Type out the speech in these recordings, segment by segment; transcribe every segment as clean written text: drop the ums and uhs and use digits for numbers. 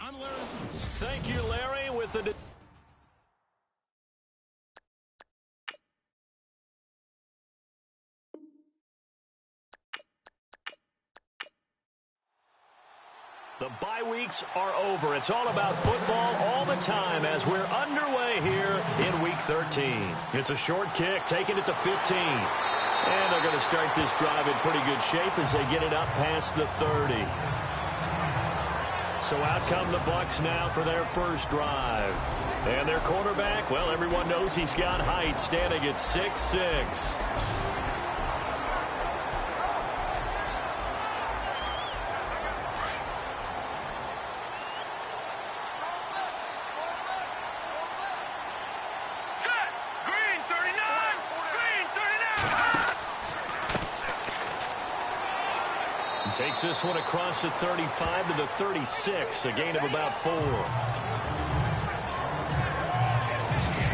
Thank you, Larry, with the... The bye weeks are over. It's all about football all the time as we're underway here in Week 13. It's a short kick, taking it to 15. And they're going to start this drive in pretty good shape as they get it up past the 30. So out come the Bucs now for their first drive. And their quarterback, well, everyone knows he's got height, standing at 6'6". Takes this one across the 35 to the 36, a gain of about 4.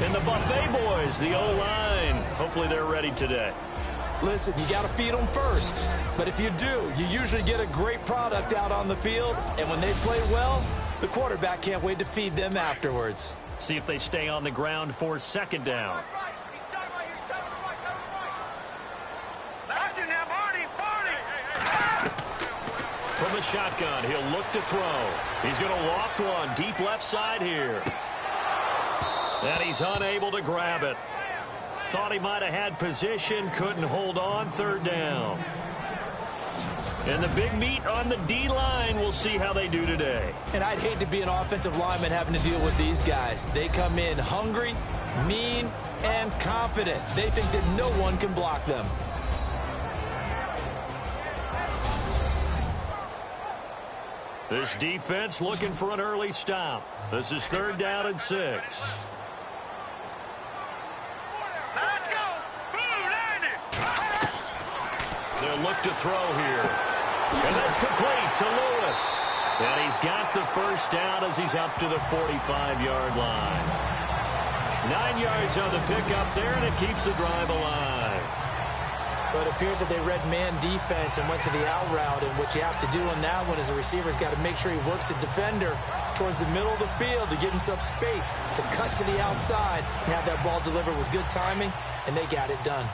And the Buffet boys, the O-line, hopefully they're ready today. Listen, you got to feed them first. But if you do, you usually get a great product out on the field. And when they play well, the quarterback can't wait to feed them afterwards. See if they stay on the ground for second down. From the shotgun, he'll look to throw. He's going to loft one deep left side here. And he's unable to grab it. Thought he might have had position, couldn't hold on, third down. And the big meat on the D-line, we'll see how they do today. And I'd hate to be an offensive lineman having to deal with these guys. They come in hungry, mean, and confident. They think that no one can block them. This defense looking for an early stop. This is third down and 6. Let's go. They'll look to throw here. And that's complete to Lewis. And he's got the first down as he's up to the 45-yard line. 9 yards on the pickup there, and it keeps the drive alive. But it appears that they read man defense and went to the out route. And what you have to do on that one is the receiver's got to make sure he works the defender towards the middle of the field to give himself space to cut to the outside and have that ball delivered with good timing, and they got it done.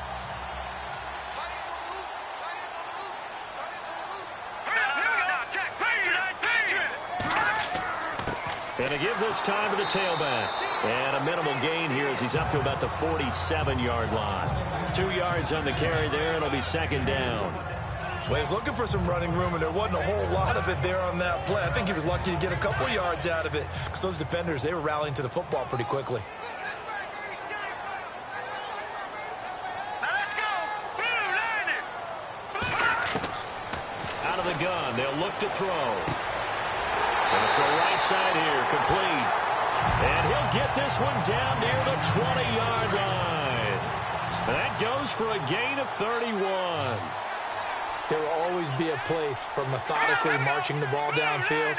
And to give this time to the tailback. And a minimal gain here as he's up to about the 47-yard line. 2 yards on the carry there, and it'll be second down. Well, he's looking for some running room, and there wasn't a whole lot of it there on that play. I think he was lucky to get a couple yards out of it because those defenders, they were rallying to the football pretty quickly. Out of the gun, they'll look to throw. And it's the right side here, complete. And he'll get this one down near the 20-yard line. That goes for a gain of 31. There will always be a place for methodically marching the ball downfield.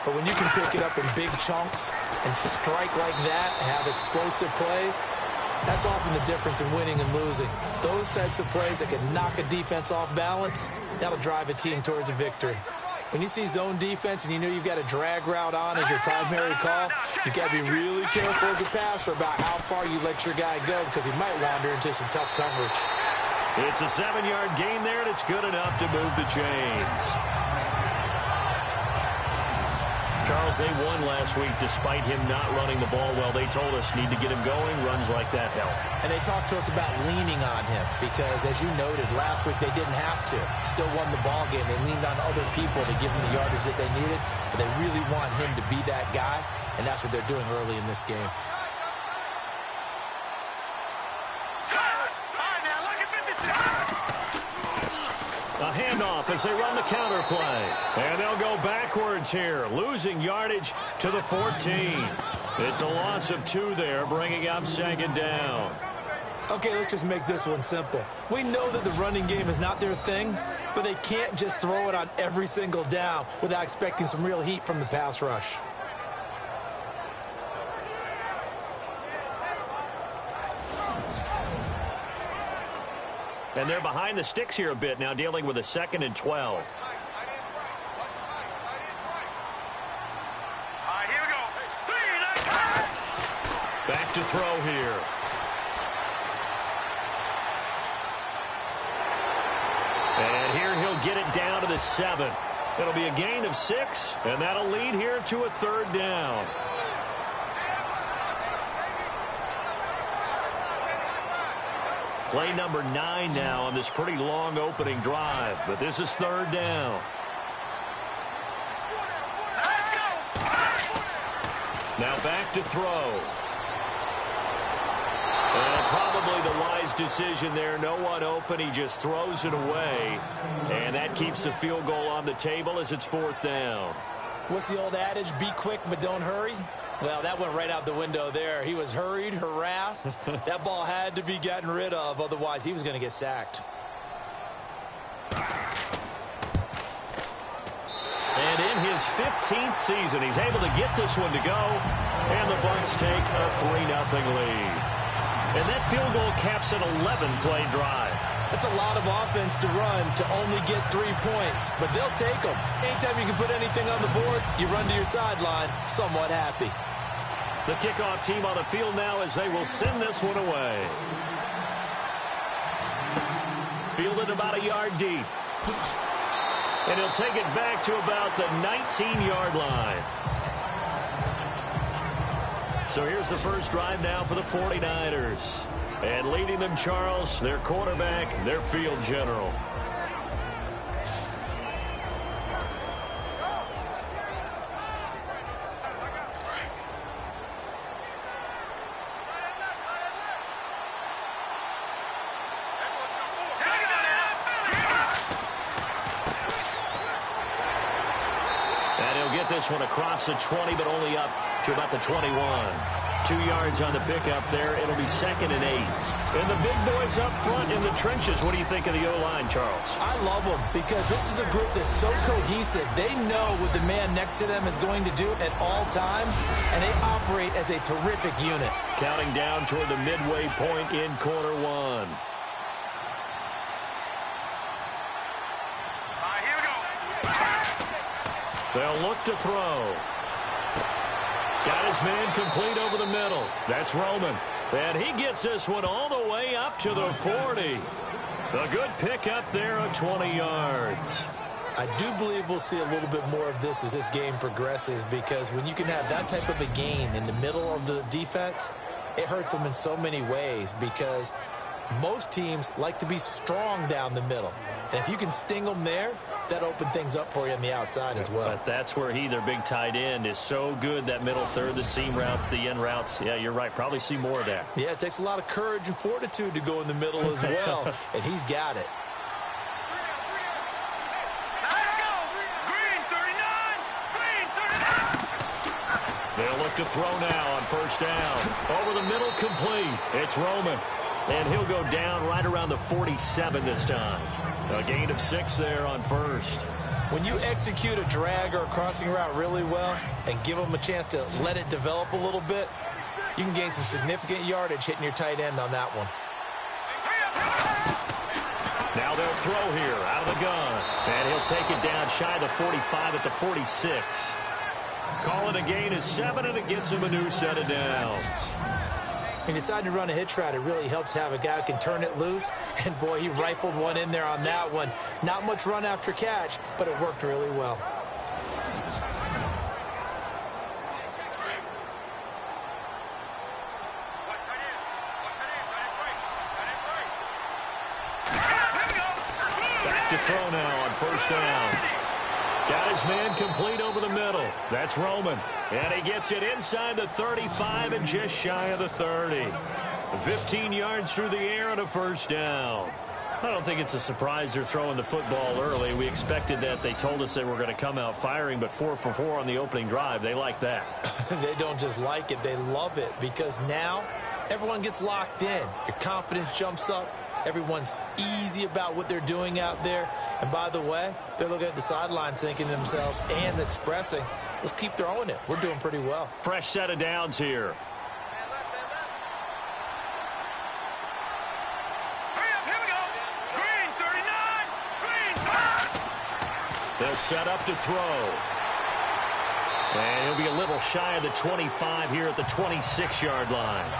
But when you can pick it up in big chunks and strike like that, have explosive plays, that's often the difference in winning and losing. Those types of plays that can knock a defense off balance, that'll drive a team towards a victory. When you see zone defense and you know you've got a drag route on as your primary call, you've got to be really careful as a passer about how far you let your guy go because he might wander into some tough coverage. It's a 7-yard gain there, and it's good enough to move the chains. Charles, they won last week despite him not running the ball well. They told us need to get him going. Runs like that help. And they talked to us about leaning on him because, as you noted, last week they didn't have to. Still won the ball game. They leaned on other people to give them the yardage that they needed. But they really want him to be that guy, and that's what they're doing early in this game. A handoff as they run the counter play. And they'll go backwards here, losing yardage to the 14. It's a loss of 2 there, bringing up second down. Okay, let's just make this one simple. We know that the running game is not their thing, but they can't just throw it on every single down without expecting some real heat from the pass rush. And they're behind the sticks here a bit now, dealing with a 2nd and 12. back to throw here. And here he'll get it down to the 7. It'll be a gain of 6, and that'll lead here to a 3rd down. Play number 9 now on this pretty long opening drive, but this is 3rd down. Now back to throw. And probably the wise decision there. No one open. He just throws it away. And that keeps the field goal on the table as it's 4th down. What's the old adage? Be quick, but don't hurry. Well, that went right out the window there. He was hurried, harassed. That ball had to be gotten rid of. Otherwise, he was going to get sacked. And in his 15th season, he's able to get this one to go. And the Bucs take a 3-0 lead. And that field goal caps an 11-play drive. That's a lot of offense to run to only get 3 points, but they'll take them. Anytime you can put anything on the board, you run to your sideline somewhat happy. The kickoff team on the field now as they will send this one away. Fielded about a yard deep. And he'll take it back to about the 19-yard line. So here's the first drive now for the 49ers. And leading them, Charles, their quarterback, their field general. And he'll get this one across the 20, but only up to about the 21. 2 yards on the pickup there. It'll be 2nd and 8. And the big boys up front in the trenches. What do you think of the O-line, Charles? I love them because this is a group that's so cohesive. They know what the man next to them is going to do at all times, and they operate as a terrific unit. Counting down toward the midway point in quarter 1. All right, here we go. They'll look to throw. Got his man complete over the middle. That's Roman. And he gets this one all the way up to the 40. A good pickup there of 20 yards. I do believe we'll see a little bit more of this as this game progresses, because when you can have that type of a gain in the middle of the defense, it hurts them in so many ways, because most teams like to be strong down the middle. And if you can sting them there, that opens things up for you on the outside as well. But that's where their big tight end, is so good, that middle third, the seam routes, the end routes. Yeah, you're right. Probably see more of that. Yeah, it takes a lot of courage and fortitude to go in the middle as well, and he's got it. Let's go. Green 39. Green 39. They'll look to throw now on first down. Over the middle, complete. It's Roman. And he'll go down right around the 47 this time. A gain of 6 there on first. When you execute a drag or a crossing route really well and give them a chance to let it develop a little bit, you can gain some significant yardage hitting your tight end on that one. Now they'll throw here out of the gun. And he'll take it down shy of the 45 at the 46. Call it a gain of 7, and it gets him a new set of downs. He decided to run a hitch route. It really helps to have a guy who can turn it loose. And, boy, he rifled one in there on that one. Not much run after catch, but it worked really well. Back to throw now on first down. Got his man complete over the middle. That's Roman. And he gets it inside the 35 and just shy of the 30. 15 yards through the air and a first down. I don't think it's a surprise they're throwing the football early. We expected that. They told us they were going to come out firing, but 4 for 4 on the opening drive. They like that. They don't just like it. They love it, because now everyone gets locked in. Your confidence jumps up. Everyone's easy about what they're doing out there. And by the way, they're looking at the sideline thinking to themselves and expressing, let's keep throwing it. We're doing pretty well. Fresh set of downs here. Here we go. Green 39. Green 39. They'll set up to throw. And he'll be a little little shy of the 25 here at the 26-yard line.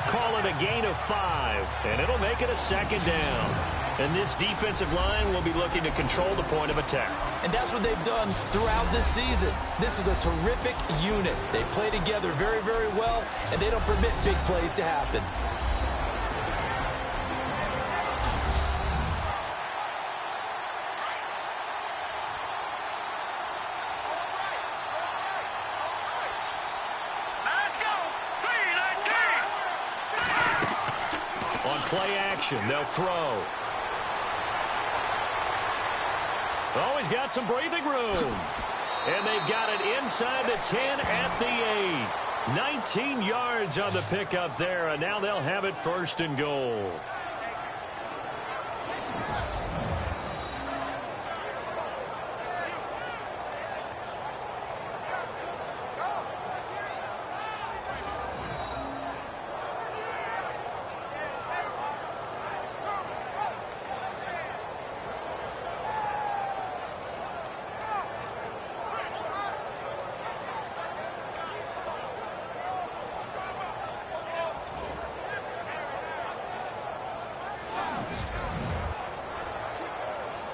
Call it a gain of 5, and it'll make it a second down. And this defensive line will be looking to control the point of attack. And that's what they've done throughout this season. This is a terrific unit. They play together very, very well, and they don't permit big plays to happen. Let's go. 3-19. On play action, they'll throw. Oh, he's got some breathing room. And they've got it inside the 10 at the 8. 19 yards on the pickup there, and now they'll have it 1st and goal.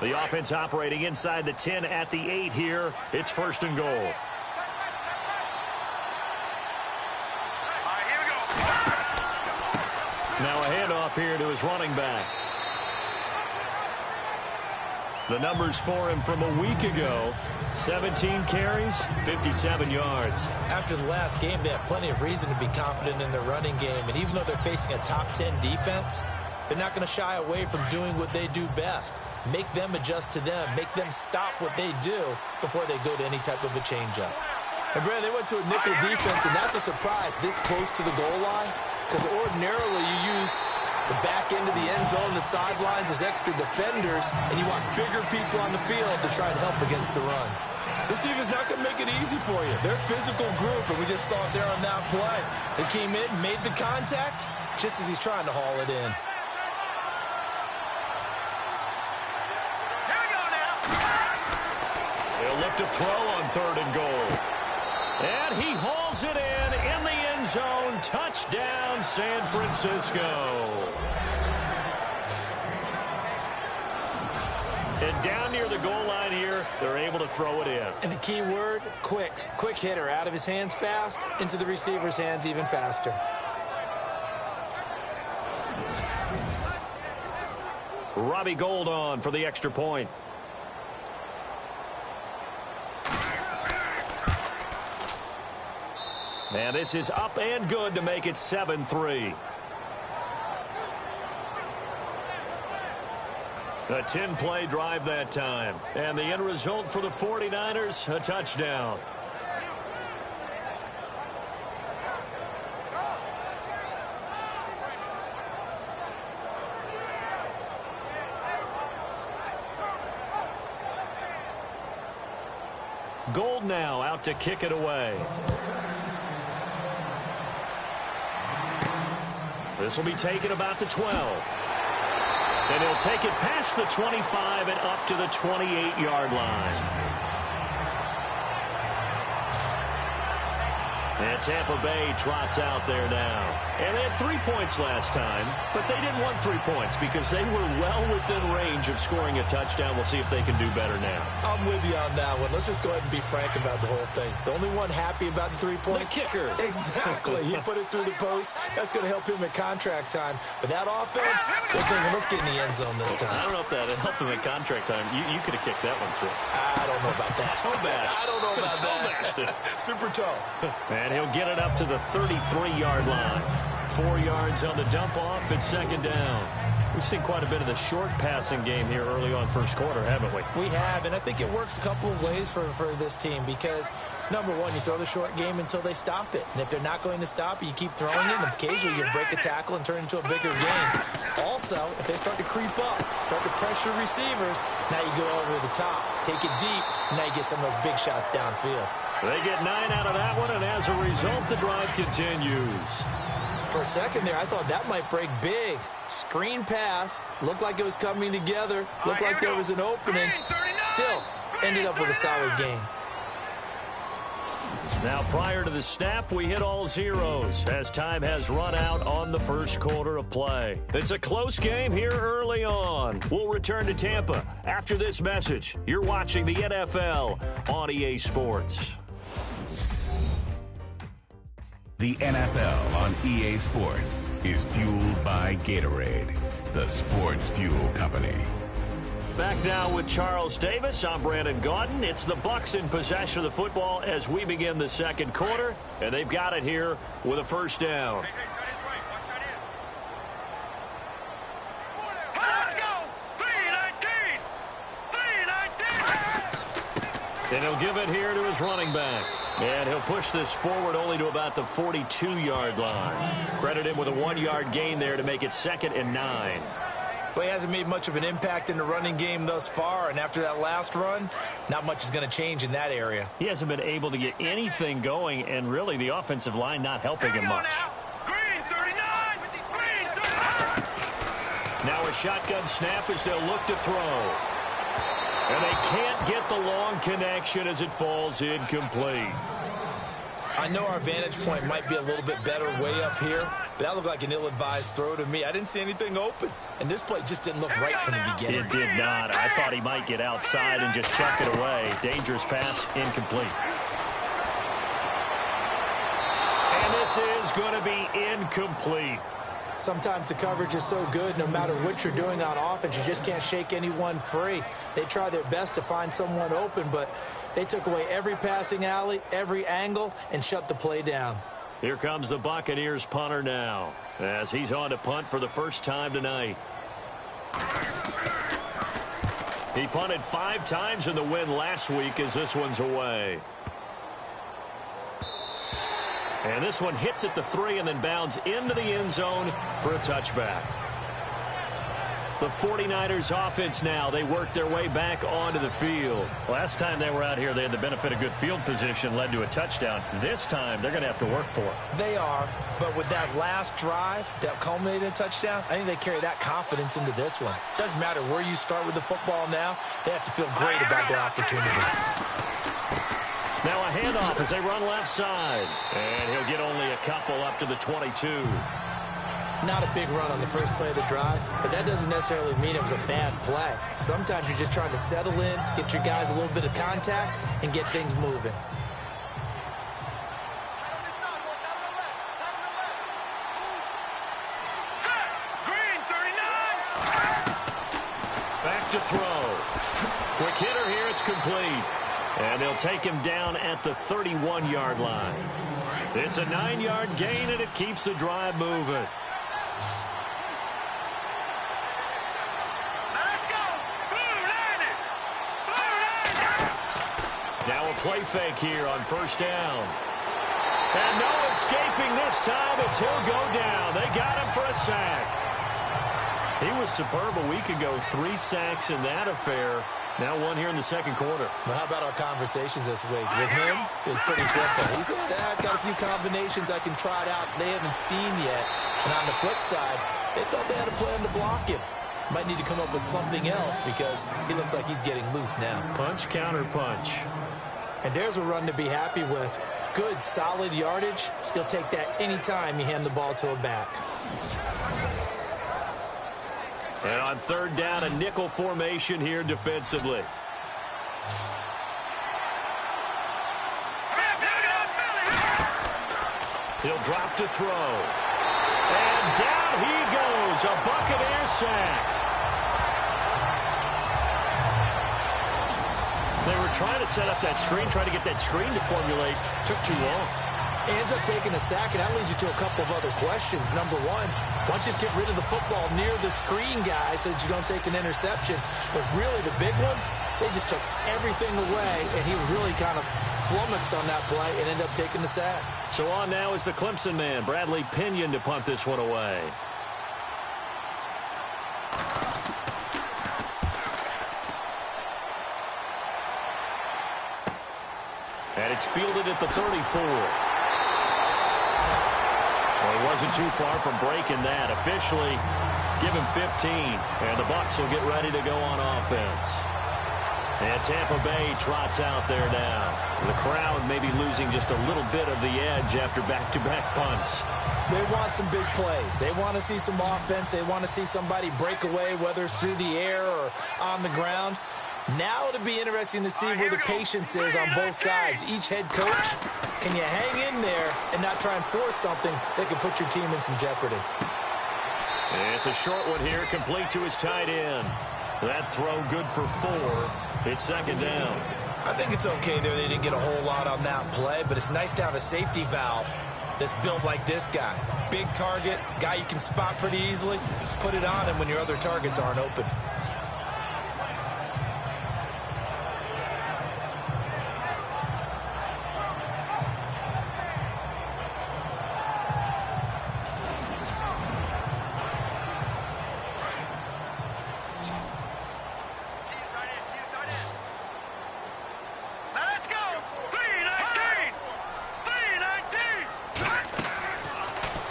The offense operating inside the 10 at the 8 here. It's 1st and goal. All right, here we go. Now a handoff here to his running back. The numbers for him from a week ago: 17 carries, 57 yards. After the last game, they have plenty of reason to be confident in their running game. And even though they're facing a top 10 defense, they're not going to shy away from doing what they do best. Make them adjust to them. Make them stop what they do before they go to any type of a change-up. And, Brad, they went to a nickel defense, and that's a surprise this close to the goal line, because ordinarily you use the back end of the end zone, the sidelines as extra defenders, and you want bigger people on the field to try and help against the run. This team is not going to make it easy for you. They're a physical group, and we just saw it there on that play. They came in, made the contact, just as he's trying to haul it in. They'll look to throw on 3rd and goal. And he hauls it in the end zone. Touchdown, San Francisco. And down near the goal line here, they're able to throw it in. And the key word, quick. Quick hitter, out of his hands fast, into the receiver's hands even faster. Robbie Gould on for the extra point. And this is up and good to make it 7-3. A 10-play drive that time. And the end result for the 49ers, a touchdown. Gould now out to kick it away. This will be taken about the 12. And he'll take it past the 25 and up to the 28-yard line. And Tampa Bay trots out there now. And they had 3 points last time, but they didn't want 3 points because they were well within range of scoring a touchdown. We'll see if they can do better now. I'm with you on that one. Let's just go ahead and be frank about the whole thing. The only one happy about the 3-point? The kicker. Exactly. He put it through the post. That's going to help him at contract time. But that offense, they're thinking, let's get in the end zone this time. I don't know if that helped him at contract time. You could have kicked that one through. I don't know about that. Toe bash. I don't know about that. Super toe. And he'll get it up to the 33-yard line. 4 yards on the dump-off. It's 2nd down. We've seen quite a bit of the short passing game here early on first quarter, haven't we? We have, and I think it works a couple of ways for this team because, number one, you throw the short game until they stop it. And if they're not going to stop it, you keep throwing it, and occasionally you break a tackle and turn it into a bigger game. Also, if they start to creep up, start to pressure receivers, now you go over the top, take it deep, and now you get some of those big shots downfield. They get 9 out of that one, and as a result, the drive continues. For a second there, I thought that might break big. Screen pass. Looked like it was coming together. Looked like there was an opening. Still, ended up with a solid game. Now, prior to the snap, we hit all zeros as time has run out on the first quarter of play. It's a close game here early on. We'll return to Tampa after this message. You're watching the NFL on EA Sports. The NFL on EA Sports is fueled by Gatorade, the sports fuel company. Back now with Charles Davis. I'm Brandon Gaudin. It's the Bucs in possession of the football as we begin the second quarter, and they've got it here with a first down. Let's go! 3-19! 3-19! And he'll give it here to his running back. And he'll push this forward only to about the 42-yard line. Credit him with a 1-yard gain there to make it 2nd and 9. Well, he hasn't made much of an impact in the running game thus far, and after that last run, not much is going to change in that area. He hasn't been able to get anything going, and really the offensive line not helping him much. Green 39! Green 39! Now a shotgun snap as they'll look to throw. And they can't get the long connection as it falls incomplete. I know our vantage point might be a little bit better way up here, but that looked like an ill-advised throw to me. I didn't see anything open, and this play just didn't look right from the beginning. It did not. I thought he might get outside and just chuck it away. Dangerous pass, incomplete. And this is going to be incomplete. Sometimes the coverage is so good, no matter what you're doing on offense, you just can't shake anyone free. They try their best to find someone open, but they took away every passing alley, every angle, and shut the play down. Here comes the Buccaneers punter now, as he's on to punt for the first time tonight. He punted 5 times in the win last week as this one's away. And this one hits at the 3 and then bounds into the end zone for a touchback. The 49ers offense now, they work their way back onto the field. Last time they were out here, they had the benefit of good field position, led to a touchdown. This time, they're going to have to work for it. They are, but with that last drive that culminated in a touchdown, I think they carry that confidence into this one. Doesn't matter where you start with the football now, they have to feel great about their opportunity. Now a handoff as they run left side. And he'll get only a couple up to the 22. Not a big run on the first play of the drive, but that doesn't necessarily mean it was a bad play. Sometimes you're just trying to settle in, get your guys a little bit of contact, and get things moving. Green 39! Back to throw. Quick hitter here, it's complete. And they'll take him down at the 31-yard line. It's a 9-yard gain, and it keeps the drive moving. Let's go! Blue 90! Now a play fake here on first down. And no escaping this time. It's he'll go down. They got him for a sack. He was superb a week ago. 3 sacks in that affair. Now 1 here in the second quarter. Well, how about our conversations this week? With him, it was pretty simple. He said, I've got a few combinations I can try it out they haven't seen yet. And on the flip side, they thought they had a plan to block him. Might need to come up with something else because he looks like he's getting loose now. Punch, counter punch. And there's a run to be happy with. Good, solid yardage. He'll take that anytime you hand the ball to a back. And on third down, a nickel formation here defensively. He'll drop to throw. And down he goes. A Buccaneer sack. They were trying to set up that screen, trying to get that screen to formulate. Took too long. He ends up taking a sack, and that leads you to a couple of other questions. Number one, why don't you just get rid of the football near the screen guy so that you don't take an interception? But really, the big one, they just took everything away, and he was really kind of flummoxed on that play and ended up taking the sack. So on now is the Clemson man, Bradley Pinion, to punt this one away. And it's fielded at the 34. Well, he wasn't too far from breaking that. Officially, give him 15, and the Bucs will get ready to go on offense. And Tampa Bay trots out there now. The crowd may be losing just a little bit of the edge after back-to-back punts. They want some big plays. They want to see some offense. They want to see somebody break away, whether it's through the air or on the ground. Now it'll be interesting to see where the patience is on both sides. Each head coach, can you hang in there and not try and force something that could put your team in some jeopardy? And it's a short one here, complete to his tight end. That throw good for 4. It's second down. I think it's okay there. They didn't get a whole lot on that play, but it's nice to have a safety valve that's built like this guy. Big target, guy you can spot pretty easily. Put it on him when your other targets aren't open.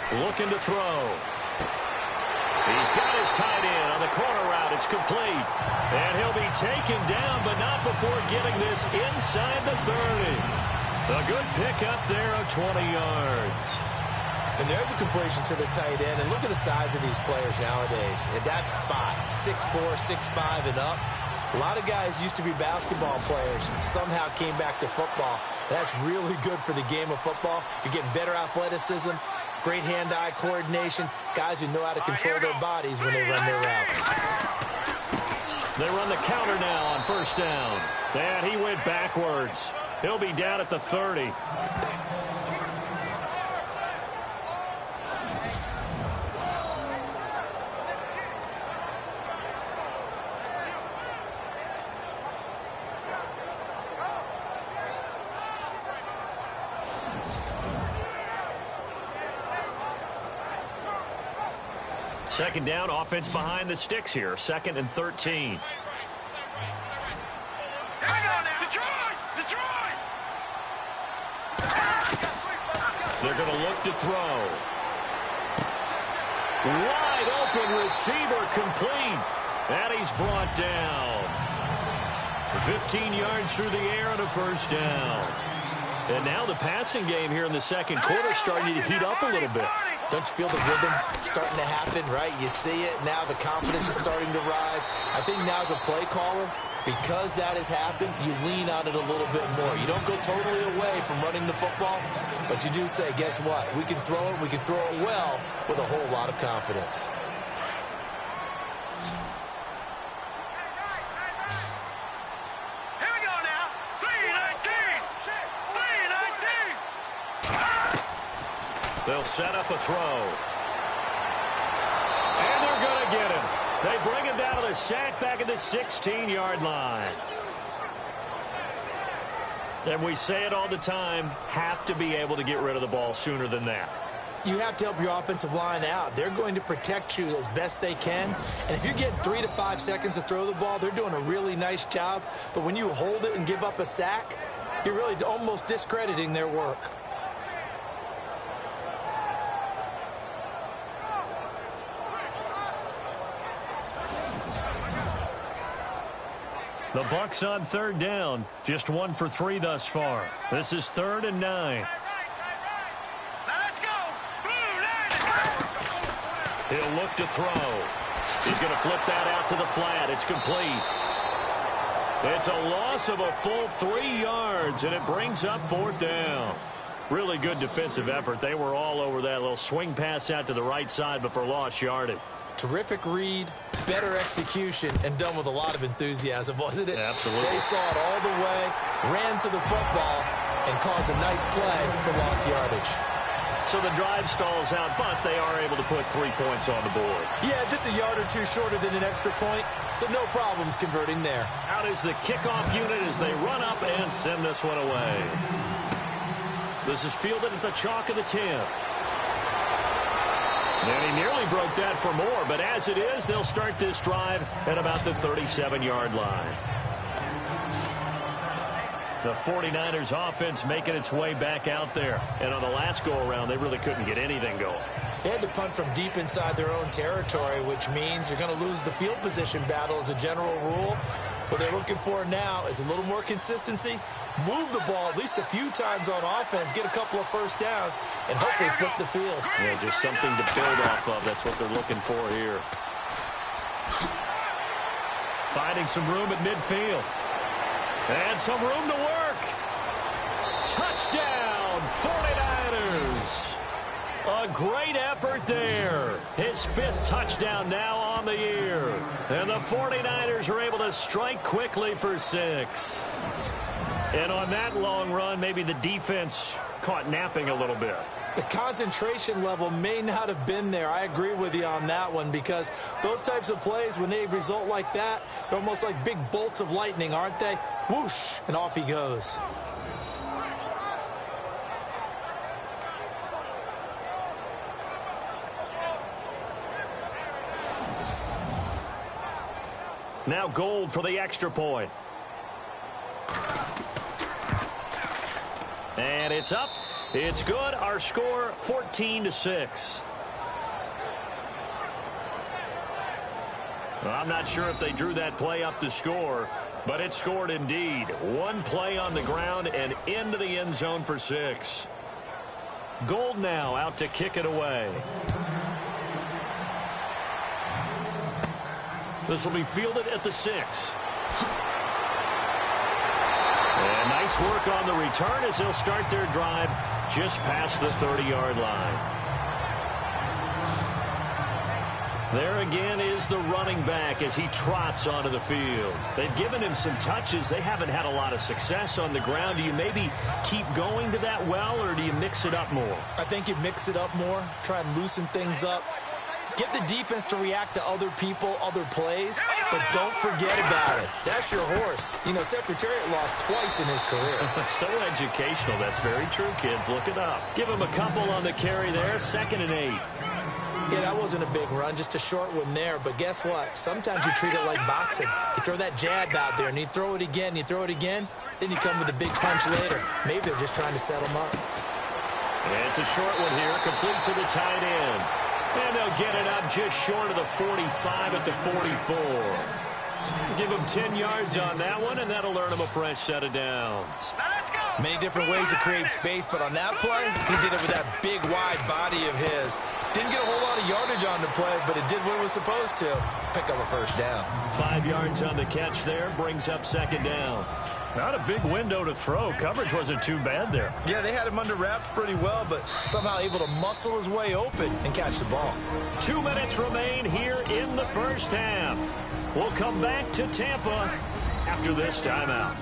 Looking to throw. He's got his tight end on the corner route. It's complete. And he'll be taken down, but not before getting this inside the 30. A good pickup there of 20 yards. And there's a completion to the tight end. And look at the size of these players nowadays. At that spot, 6'4", 6'5", and up. A lot of guys used to be basketball players, somehow came back to football. That's really good for the game of football. You're getting better athleticism, great hand-eye coordination, guys who know how to control their bodies when they run their routes. They run the counter now on first down. And he went backwards. He'll be down at the 30. Second down, offense behind the sticks here. 2nd and 13. They're going to look to throw. Wide open receiver complete. And he's brought down. 15 yards through the air and a first down. And now the passing game here in the second quarter starting to heat up a little bit. Don't you feel the rhythm starting to happen, right? You see it. Now the confidence is starting to rise. I think now as a play caller, because that has happened, you lean on it a little bit more. You don't go totally away from running the football, but you do say, guess what? We can throw it. We can throw it well with a whole lot of confidence. Here we go now. 3-19. They'll set up a throw. And they're going to get him. They bring him down to the sack back at the 16-yard line. And we say it all the time, have to be able to get rid of the ball sooner than that. You have to help your offensive line out. They're going to protect you as best they can. And if you're getting 3 to 5 seconds to throw the ball, they're doing a really nice job. But when you hold it and give up a sack, you're really almost discrediting their work. The Bucs on third down. Just 1 for 3 thus far. This is 3rd and 9. Let's go. He'll look to throw. He's going to flip that out to the flat. It's complete. It's a loss of a full 3 yards, and it brings up 4th down. Really good defensive effort. They were all over that little swing pass out to the right side, but for lost yardage. Terrific read, better execution, and done with a lot of enthusiasm, wasn't it? Absolutely. They saw it all the way, ran to the football, and caused a nice play for lost yardage. So the drive stalls out, but they are able to put 3 points on the board. Yeah, just a yard or two shorter than an extra point, so no problems converting there. Out is the kickoff unit as they run up and send this one away. This is fielded at the chalk of the 10. And he nearly broke that for more, but as it is, they'll start this drive at about the 37-yard line. The 49ers offense making its way back out there. And on the last go-around, they really couldn't get anything going. They had to punt from deep inside their own territory, which means you're going to lose the field position battle as a general rule. What they're looking for now is a little more consistency, move the ball at least a few times on offense, get a couple of first downs, and hopefully flip the field. Yeah, just something to build off of. That's what they're looking for here. Finding some room at midfield. And some room to work. Touchdown, 49ers. A great effort there. His 5th touchdown now on the year. And the 49ers are able to strike quickly for 6. And on that long run, maybe the defense caught napping a little bit. The concentration level may not have been there. I agree with you on that one, because those types of plays, when they result like that, they're almost like big bolts of lightning, aren't they? Whoosh, and off he goes. Now Gold for the extra point. And it's up. It's good. Our score, 14-6. Well, I'm not sure if they drew that play up to score, but it scored indeed. One play on the ground and into the end zone for 6. Gold now out to kick it away. This will be fielded at the 6. And nice work on the return as they'll start their drive just past the 30-yard line. There again is the running back as he trots onto the field. They've given him some touches. They haven't had a lot of success on the ground. Do you maybe keep going to that well, or do you mix it up more? I think you mix it up more, try and loosen things up. Get the defense to react to other people, other plays, but don't forget about it. That's your horse. You know, Secretariat lost twice in his career. So educational. That's very true, kids. Look it up. Give him a couple on the carry there. 2nd and 8. Yeah, that wasn't a big run, just a short one there. But guess what? Sometimes you treat it like boxing. You throw that jab out there, and you throw it again, you throw it again, then you come with a big punch later. Maybe they're just trying to set them up. And it's a short one here, complete to the tight end. And they'll get it up just short of the 45 at the 44. Give him 10 yards on that one, and that'll earn him a fresh set of downs. Many different ways to create space, but on that play, he did it with that big, wide body of his. Didn't get a whole lot of yardage on the play, but it did what it was supposed to. Pick up a first down. 5 yards on the catch there, brings up 2nd down. Not a big window to throw. Coverage wasn't too bad there. Yeah, they had him under wraps pretty well, but somehow able to muscle his way open and catch the ball. 2 minutes remain here in the first half. We'll come back to Tampa after this timeout.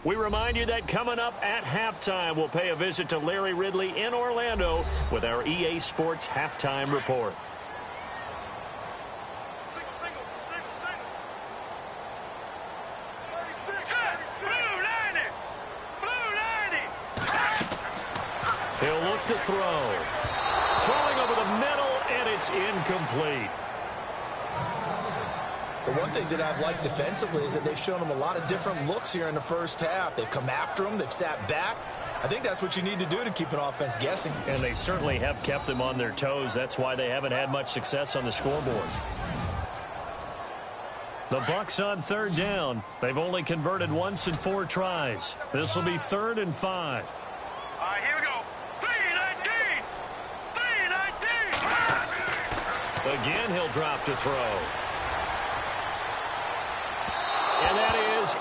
We remind you that coming up at halftime, we'll pay a visit to Larry Ridley in Orlando with our EA Sports Halftime Report. He'll look to throw. Throwing over the middle, and it's incomplete. The one thing that I've liked defensively is that they've shown them a lot of different looks here in the first half. They've come after them. They've sat back. I think that's what you need to do to keep an offense guessing. And they certainly have kept them on their toes. That's why they haven't had much success on the scoreboard. The Bucs on 3rd down. They've only converted once in 4 tries. This will be 3rd and 5. All right, here we go. 3-19. 3-19. Again, he'll drop to throw. And that is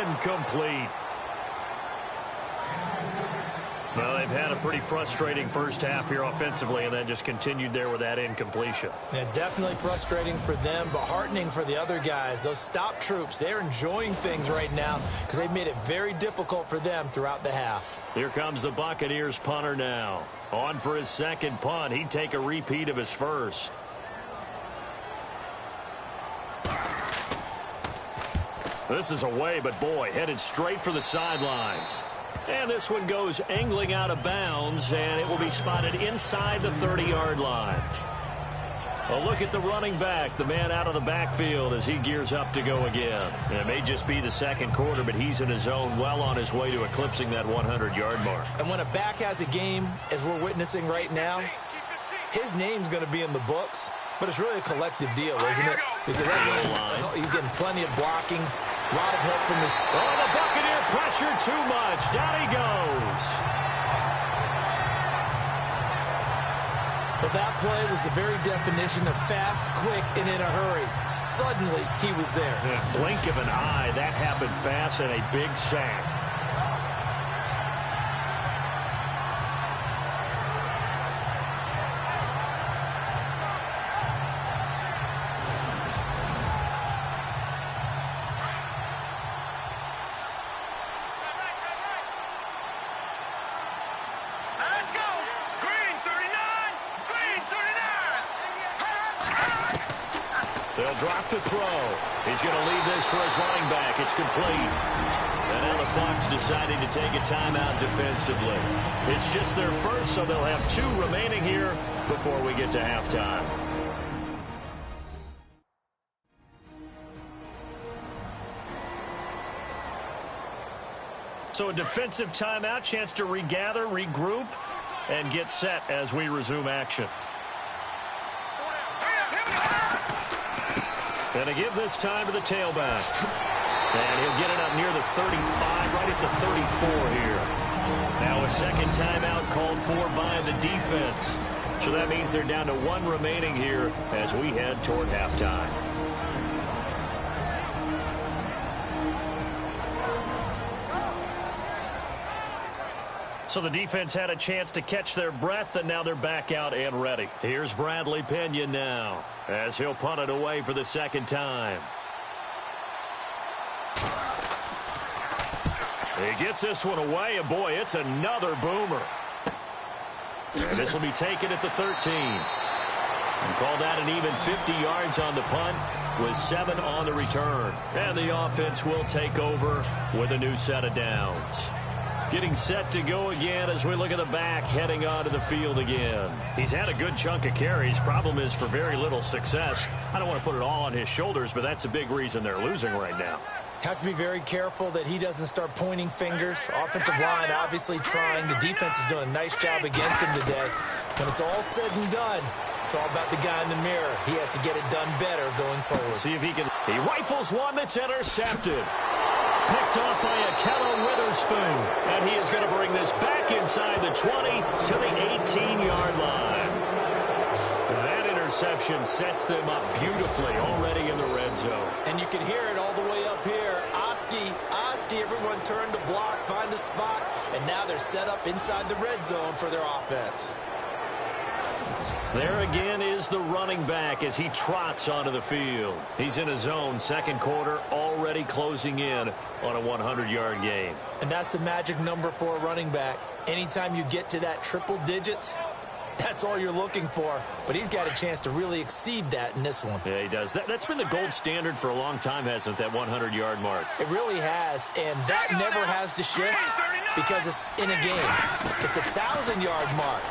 incomplete. Well, they've had a pretty frustrating first half here offensively, and then just continued there with that incompletion. Yeah, definitely frustrating for them, but heartening for the other guys. Those stop troops, they're enjoying things right now because they've made it very difficult for them throughout the half. Here comes the Buccaneers punter now. On for his 2nd punt. He'd take a repeat of his first. This is away, but boy, headed straight for the sidelines. And this one goes angling out of bounds, and it will be spotted inside the 30-yard line. A look at the running back, the man out of the backfield as he gears up to go again. And it may just be the 2nd quarter, but he's in his zone, well on his way to eclipsing that 100-yard mark. And when a back has a game, as we're witnessing right now, his name's going to be in the books, but it's really a collective deal, isn't it? Because that means he's getting plenty of blocking, a lot of help from his... Oh, the Buccaneer pressure too much. Down he goes. But that play was the very definition of fast, quick, and in a hurry. Suddenly, he was there. Yeah, blink of an eye. That happened fast and a big sack. Let's go. Green 39. Green 39. They'll drop the throw. He's going to leave this for his running back. It's complete. And now the Bucs deciding to take a timeout defensively. It's just their first, so they'll have 2 remaining here before we get to halftime. So a defensive timeout, chance to regather, regroup, and get set as we resume action. And to give this time to the tailback. And he'll get it up near the 35, right at the 34 here. Now a second timeout called for by the defense. So that means they're down to 1 remaining here as we head toward halftime. So the defense had a chance to catch their breath, and now they're back out and ready. Here's Bradley Pena now as he'll punt it away for the second time. He gets this one away, and boy, it's another boomer. And this will be taken at the 13. And called out an even 50 yards on the punt with 7 on the return. And the offense will take over with a new set of downs. Getting set to go again as we look at the back heading onto the field again. He's had a good chunk of carries. Problem is for very little success. I don't want to put it all on his shoulders, but that's a big reason they're losing right now. Have to be very careful that he doesn't start pointing fingers. Offensive line obviously trying. The defense is doing a nice job against him today. When it's all said and done, it's all about the guy in the mirror. He has to get it done better going forward. See if he can. He rifles one that's intercepted. Picked off by Akello Witherspoon. And he is going to bring this back inside the 20 to the 18-yard line. That interception sets them up beautifully already in the red zone. And you can hear it all the way up here. Oski, everyone turned to block, find a spot, and now they're set up inside the red zone for their offense. There again is the running back as he trots onto the field. He's in a zone, second quarter, already closing in on a 100-yard game. And that's the magic number for a running back. Anytime you get to that triple digits, that's all you're looking for. But he's got a chance to really exceed that in this one. Yeah, he does. That's been the gold standard for a long time, hasn't it, that 100-yard mark? It really has, and that never has to shift because it's in a game. It's a 1,000-yard mark.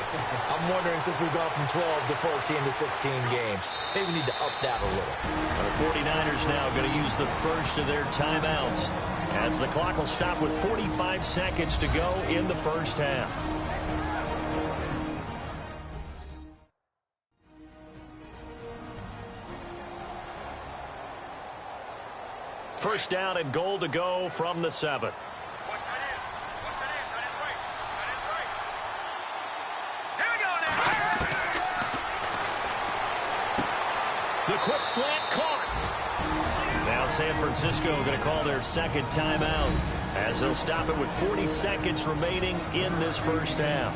I'm wondering, since we've gone from 12 to 14 to 16 games, maybe we need to up that a little. The 49ers now going to use the first of their timeouts as the clock will stop with 45 seconds to go in the first half. First down and goal to go from the 7. The quick slant caught. Now San Francisco going to call their second timeout as they'll stop it with 40 seconds remaining in this first half.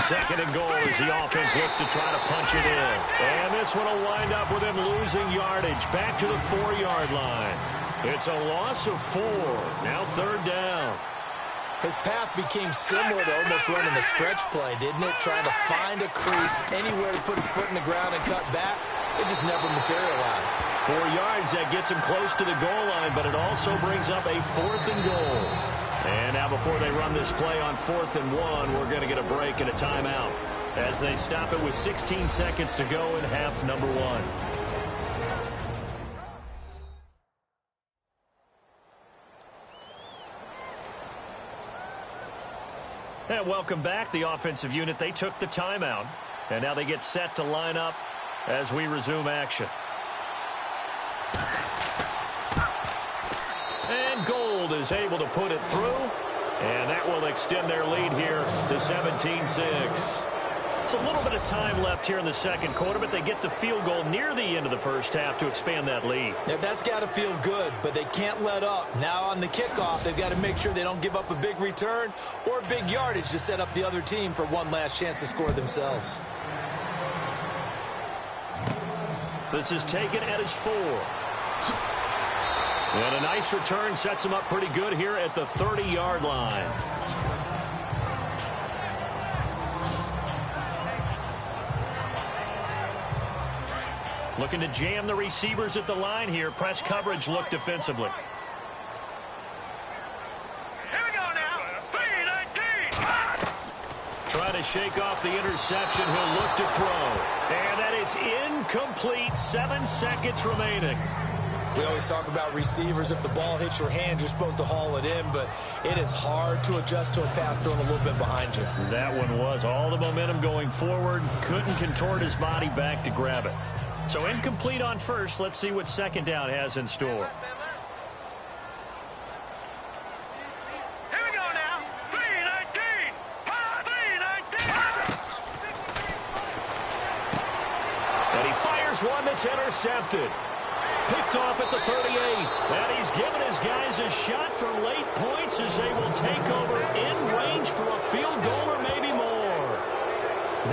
Second and goal as the offense looks to try to punch it in. And this one will wind up with him losing yardage back to the 4-yard line. It's a loss of 4. Now third down. His path became similar to almost running a stretch play, didn't it? Trying to find a crease, anywhere to put his foot in the ground and cut back. It just never materialized. 4 yards, that gets him close to the goal line, but it also brings up a 4th and goal. And now before they run this play on 4th and 1, we're going to get a break and a timeout as they stop it with 16 seconds to go in half number 1. And welcome back. The offensive unit, they took the timeout. And now they get set to line up as we resume action. And Gold is able to put it through. And that will extend their lead here to 17-6. It's a little bit of time left here in the second quarter, but they get the field goal near the end of the first half to expand that lead. Yeah, that's got to feel good, but they can't let up. Now on the kickoff, they've got to make sure they don't give up a big return or big yardage to set up the other team for one last chance to score themselves. This is taken at his 4. And a nice return sets him up pretty good here at the 30-yard line. Looking to jam the receivers at the line here. Press coverage look defensively. Here we go now. 3-19. Try to shake off the interception. He'll look to throw. And that is incomplete. 7 seconds remaining. We always talk about receivers. If the ball hits your hand, you're supposed to haul it in, but it is hard to adjust to a pass thrown a little bit behind you. That one was all the momentum going forward. Couldn't contort his body back to grab it. So incomplete on first. Let's see what second down has in store. Here we go now. 3-19. 3-19. And he fires one that's intercepted. Picked off at the 38. And he's given his guys a shot for late points as they will take over in range for a field goal or maybe more.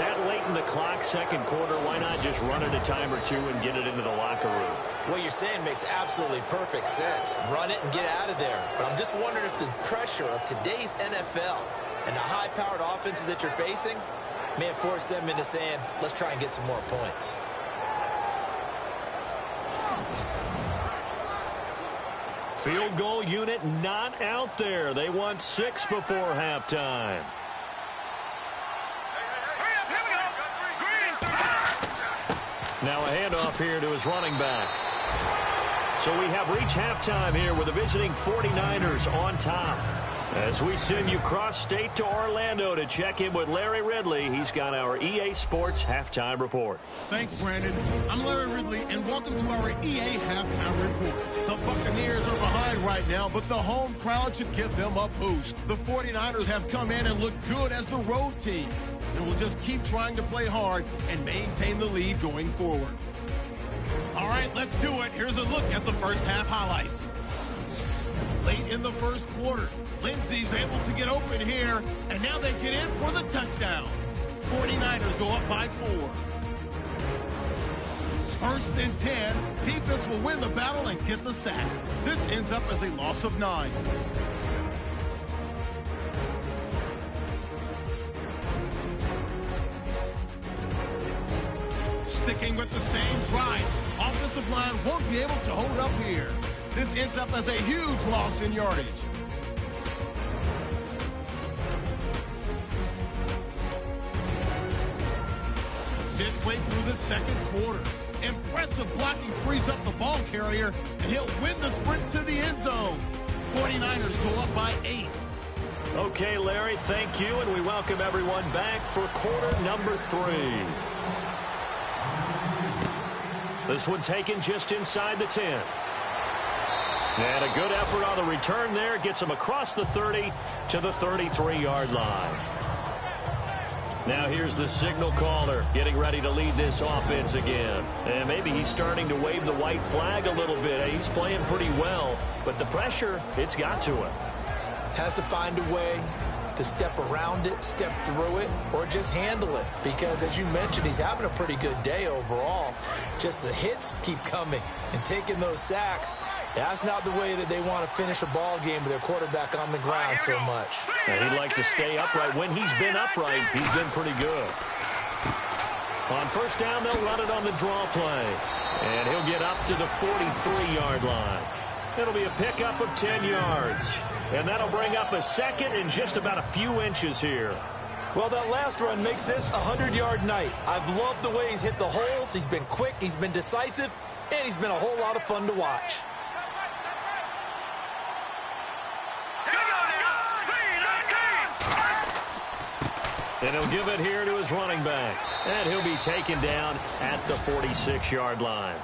That late in the clock, second quarter, why not just run it a time or two and get it into the locker room? What you're saying makes absolutely perfect sense. Run it and get out of there. But I'm just wondering if the pressure of today's NFL and the high-powered offenses that you're facing may have forced them into saying, let's try and get some more points. Field goal unit not out there. They want 6 before halftime. Now a handoff here to his running back. So we have reached halftime here with the visiting 49ers on top. As we send you cross-state to Orlando to check in with Larry Ridley. He's got our EA Sports Halftime Report. Thanks, Brandon. I'm Larry Ridley, and welcome to our EA Halftime Report. The Buccaneers are behind right now, but the home crowd should give them a boost. The 49ers have come in and look good as the road team, and will just keep trying to play hard and maintain the lead going forward. All right, let's do it. Here's a look at the first half highlights. Late in the first quarter, Lindsey's able to get open here, and now they get in for the touchdown. 49ers go up by 4. First and 10, defense will win the battle and get the sack. This ends up as a loss of 9. Sticking with the same drive, offensive line won't be able to hold up here. This ends up as a huge loss in yardage. Midway through the second quarter, impressive blocking frees up the ball carrier, and he'll win the sprint to the end zone. 49ers go up by 8. Okay, Larry, thank you, and we welcome everyone back for quarter number 3. This one taken just inside the 10. And a good effort on the return there. Gets him across the 30 to the 33-yard line. Now here's the signal caller getting ready to lead this offense again. And maybe he's starting to wave the white flag a little bit. He's playing pretty well, but the pressure, it's got to him. Has to find a way to step around it, step through it, or just handle it. Because, as you mentioned, he's having a pretty good day overall. Just the hits keep coming and taking those sacks. That's not the way that they want to finish a ball game with their quarterback on the ground so much. And he'd like to stay upright. When he's been upright, he's been pretty good. On first down, they'll run it on the draw play. And he'll get up to the 43-yard line. It'll be a pickup of 10 yards. And that'll bring up a second and just about a few inches here. Well, that last run makes this a 100-yard night. I've loved the way he's hit the holes. He's been quick, he's been decisive, and he's been a whole lot of fun to watch. And he'll give it here to his running back. And he'll be taken down at the 46-yard line.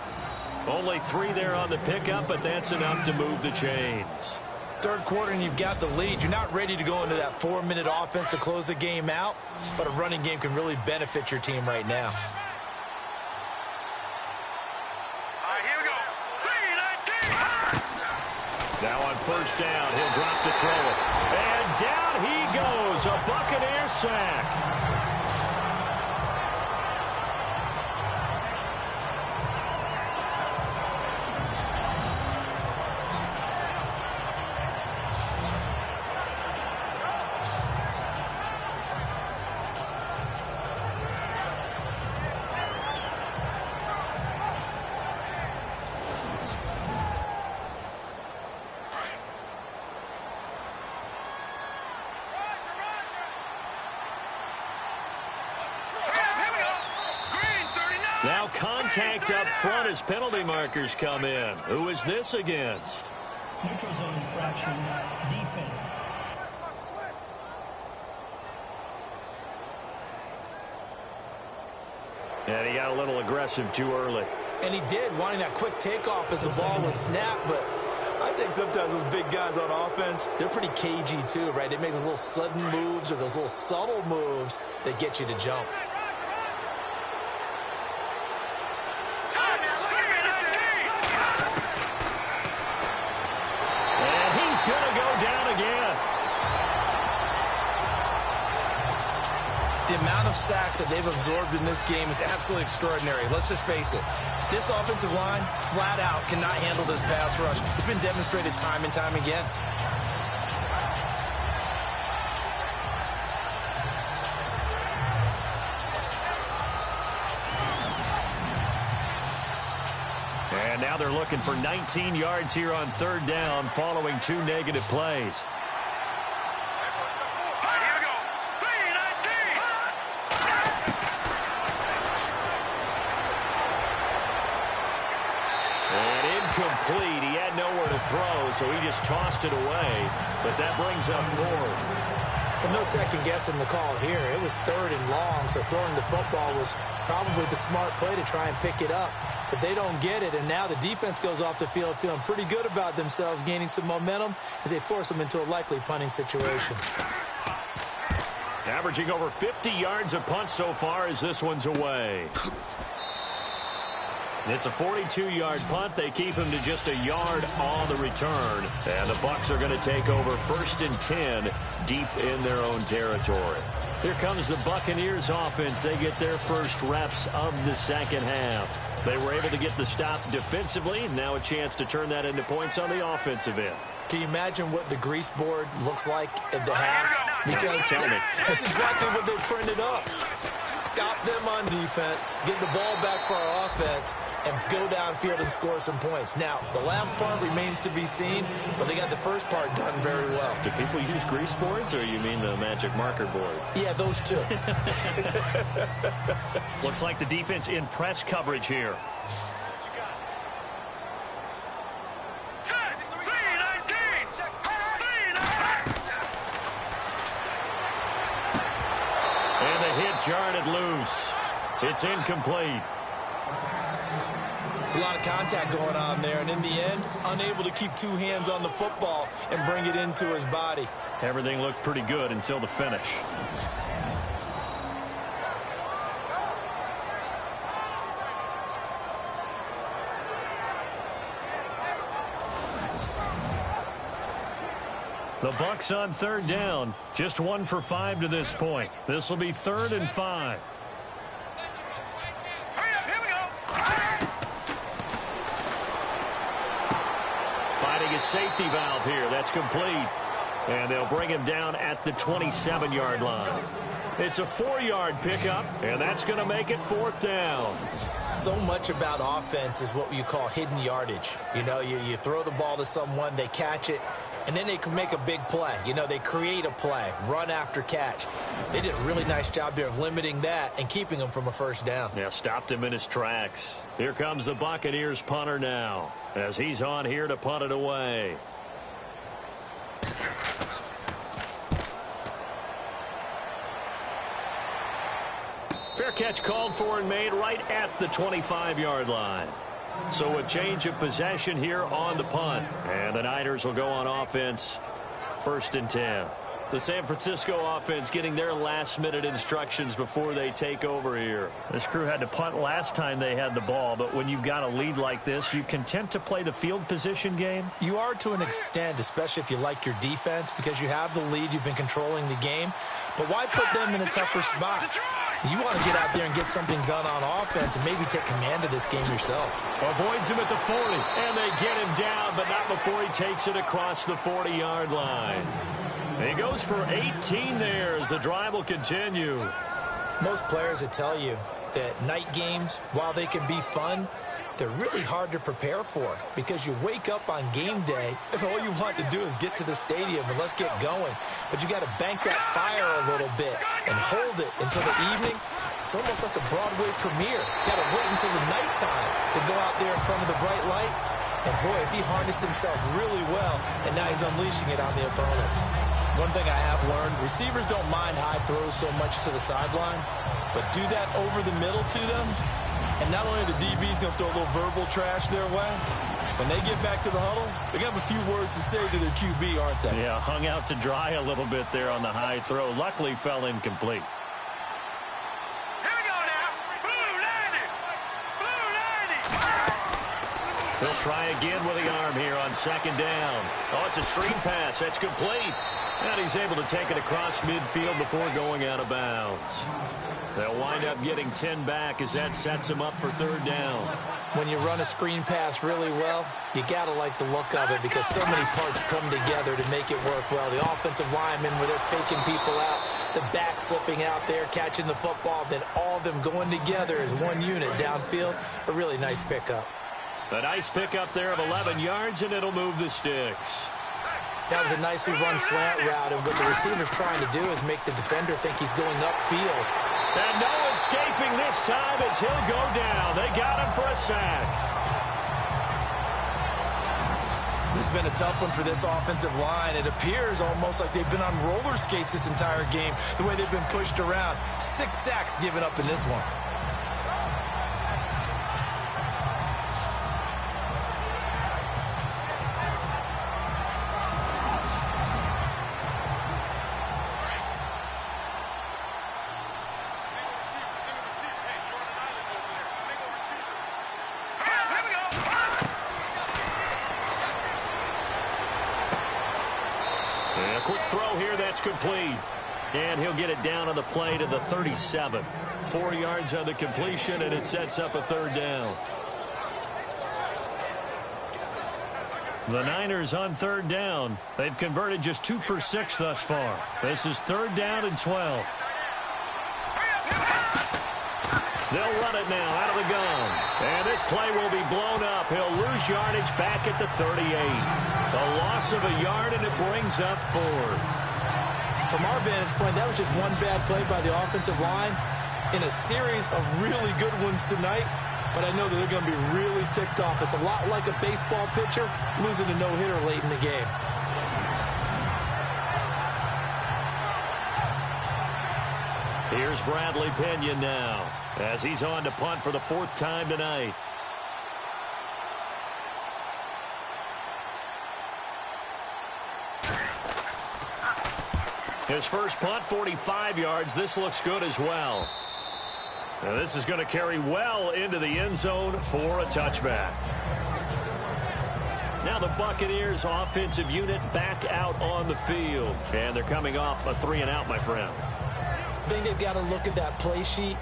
Only 3 there on the pickup, but that's enough to move the chains. Third quarter and you've got the lead. You're not ready to go into that 4-minute offense to close the game out, but a running game can really benefit your team right now. All right, here we go. 3-19. Now on first down, he'll drop to throw it. And down he goes, a Buccaneer sack. Now contact up front as penalty markers come in. Who is this against? Neutral zone infraction, defense. And he got a little aggressive too early. And he did, wanting that quick takeoff as the ball was snapped, but I think sometimes those big guys on offense, they're pretty cagey too, right? They make those little sudden moves or those little subtle moves that get you to jump. The amount of sacks that they've absorbed in this game is absolutely extraordinary. Let's just face it. This offensive line, flat out, cannot handle this pass rush. It's been demonstrated time and time again. And now they're looking for 19 yards here on third down following 2 negative plays. Complete. He had nowhere to throw, so he just tossed it away. But that brings up 4th. And no second guessing the call here. It was 3rd and long, so throwing the football was probably the smart play to try and pick it up. But they don't get it, and now the defense goes off the field feeling pretty good about themselves, gaining some momentum as they force them into a likely punting situation. Averaging over 50 yards a punt so far as this one's away. It's a 42-yard punt. They keep him to just a yard on the return. And the Bucs are going to take over 1st and 10 deep in their own territory. Here comes the Buccaneers offense. They get their first reps of the second half. They were able to get the stop defensively. Now a chance to turn that into points on the offensive end. Can you imagine what the grease board looks like at the half? Because tell me. That's exactly what they printed up. Stop them on defense, get the ball back for our offense, and go downfield and score some points. Now, the last part remains to be seen, but they got the first part done very well. Do people use grease boards, or you mean the magic marker boards? Yeah, those two. Looks like the defense in press coverage here. And the hit jarred it loose. It's incomplete. It's a lot of contact going on there, and in the end, unable to keep 2 hands on the football and bring it into his body. Everything looked pretty good until the finish. The Bucs on third down. Just 1 for 5 to this point. This will be 3rd and 5. Finding a safety valve here. That's complete. And they'll bring him down at the 27-yard line. It's a 4-yard pickup, and that's going to make it 4th down. So much about offense is what you call hidden yardage. You know, you throw the ball to someone, they catch it, and then they can make a big play. You know, they create a play, run after catch. They did a really nice job there of limiting that and keeping him from a first down. Yeah, stopped him in his tracks. Here comes the Buccaneers punter now, as he's on here to punt it away. Fair catch called for and made right at the 25-yard line. So a change of possession here on the punt. And the Niners will go on offense, 1st and 10. The San Francisco offense getting their last-minute instructions before they take over here. This crew had to punt last time they had the ball, but when you've got a lead like this, you content to play the field position game? You are to an extent, especially if you like your defense, because you have the lead, you've been controlling the game. But why put them in a tougher spot? You want to get out there and get something done on offense and maybe take command of this game yourself. Avoids him at the 40, and they get him down, but not before he takes it across the 40-yard line. He goes for 18 there as the drive will continue. Most players would tell you that night games, while they can be fun, they're really hard to prepare for because you wake up on game day and all you want to do is get to the stadium and let's get going. But you got to bank that fire a little bit and hold it until the evening. It's almost like a Broadway premiere. Got to wait until the nighttime to go out there in front of the bright lights. And boy, has he harnessed himself really well, and now he's unleashing it on the opponents. One thing I have learned, receivers don't mind high throws so much to the sideline, but do that over the middle to them, and not only the DB's going to throw a little verbal trash their way, when they get back to the huddle, they're going to have a few words to say to their QB, aren't they? Yeah, hung out to dry a little bit there on the high throw. Luckily fell incomplete. He'll try again with the arm here on 2nd down. Oh, it's a screen pass. That's complete. And he's able to take it across midfield before going out of bounds. They'll wind up getting 10 back as that sets him up for 3rd down. When you run a screen pass really well, you got to like the look of it because so many parts come together to make it work well. The offensive linemen where they're faking people out, the back slipping out there, catching the football, then all of them going together as one unit downfield. A really nice pickup. A nice pickup there of 11 yards, and it'll move the sticks. That was a nicely run slant route, and what the receiver's trying to do is make the defender think he's going upfield. And no escaping this time as he'll go down. They got him for a sack. This has been a tough one for this offensive line. It appears almost like they've been on roller skates this entire game, the way they've been pushed around. 6 sacks given up in this one. Quick throw here, that's complete. And he'll get it down on the play to the 37. 4 yards on the completion, and it sets up a 3rd down. The Niners on 3rd down. They've converted just 2 for 6 thus far. This is 3rd down and 12. They'll run it now out of the gun. And this play will be blown up. He'll lose yardage back at the 38. A loss of a yard, and it brings up 4th. From our vantage point, that was just one bad play by the offensive line in a series of really good ones tonight. But I know that they're going to be really ticked off. It's a lot like a baseball pitcher losing a no-hitter late in the game. Here's Bradley Pinion now as he's on to punt for the 4th time tonight. His first punt, 45 yards. This looks good as well. Now this is going to carry well into the end zone for a touchback. Now the Buccaneers offensive unit back out on the field. And they're coming off a 3-and-out, my friend. I think they've got to look at that play sheet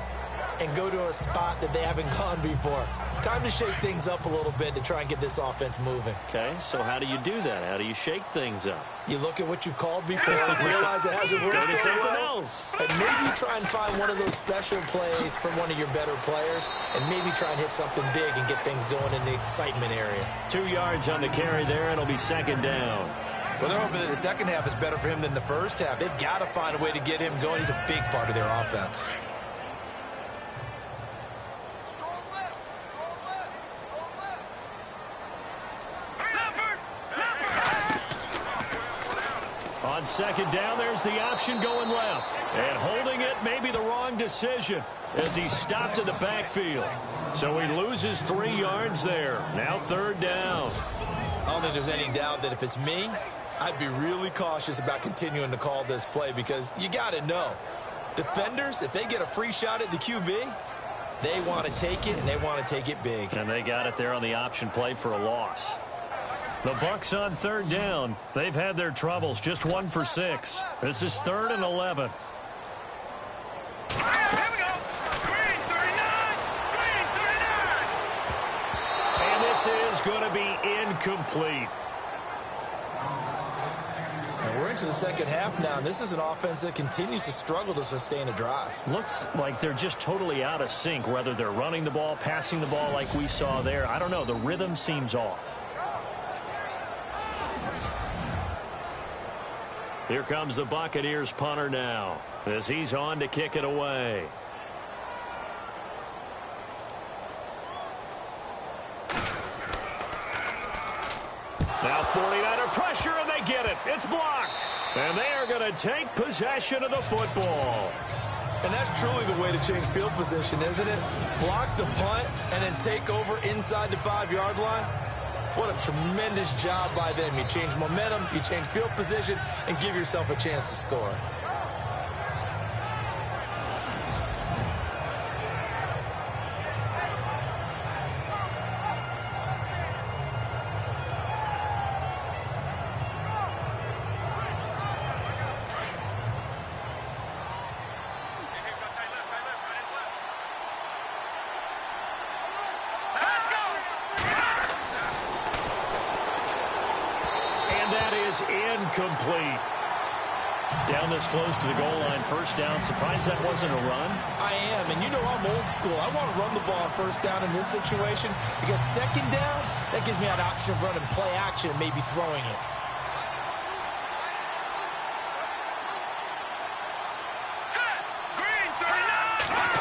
and go to a spot that they haven't gone before. Time to shake things up a little bit to try and get this offense moving. Okay, so how do you do that? How do you shake things up? You look at what you've called before, realize it hasn't worked Go to so something well, else. and maybe try and find one of those special plays from one of your better players, and maybe try and hit something big and get things going in the excitement area. 2 yards on the carry there, and it'll be second down. Well, they're hoping that the second half is better for him than the first half. They've got to find a way to get him going. He's a big part of their offense. On second down, there's the option going left. And holding it may be the wrong decision as he stopped in the backfield. So he loses 3 yards there. Now third down. I don't think there's any doubt that if it's me, I'd be really cautious about continuing to call this play because you got to know. Defenders, if they get a free shot at the QB, they want to take it, and they want to take it big. And they got it there on the option play for a loss. The Bucs on third down. They've had their troubles, just 1 for 6. This is 3rd and 11. Here we go. Green 39. Green 39. And this is going to be incomplete. And we're into the second half now, and this is an offense that continues to struggle to sustain a drive. Looks like they're just totally out of sync, whether they're running the ball, passing the ball like we saw there. I don't know. The rhythm seems off. Here comes the Buccaneers punter now as he's on to kick it away. Now 49er pressure, and they get it. It's blocked. And they are going to take possession of the football. And that's truly the way to change field position, isn't it? Block the punt and then take over inside the 5-yard line. What a tremendous job by them. You change momentum, you change field position, and give yourself a chance to score. Incomplete. Down this close to the goal line, first down. Surprised that wasn't a run? I am, and you know I'm old school. I want to run the ball on first down in this situation because second down, that gives me an option of running play action and maybe throwing it.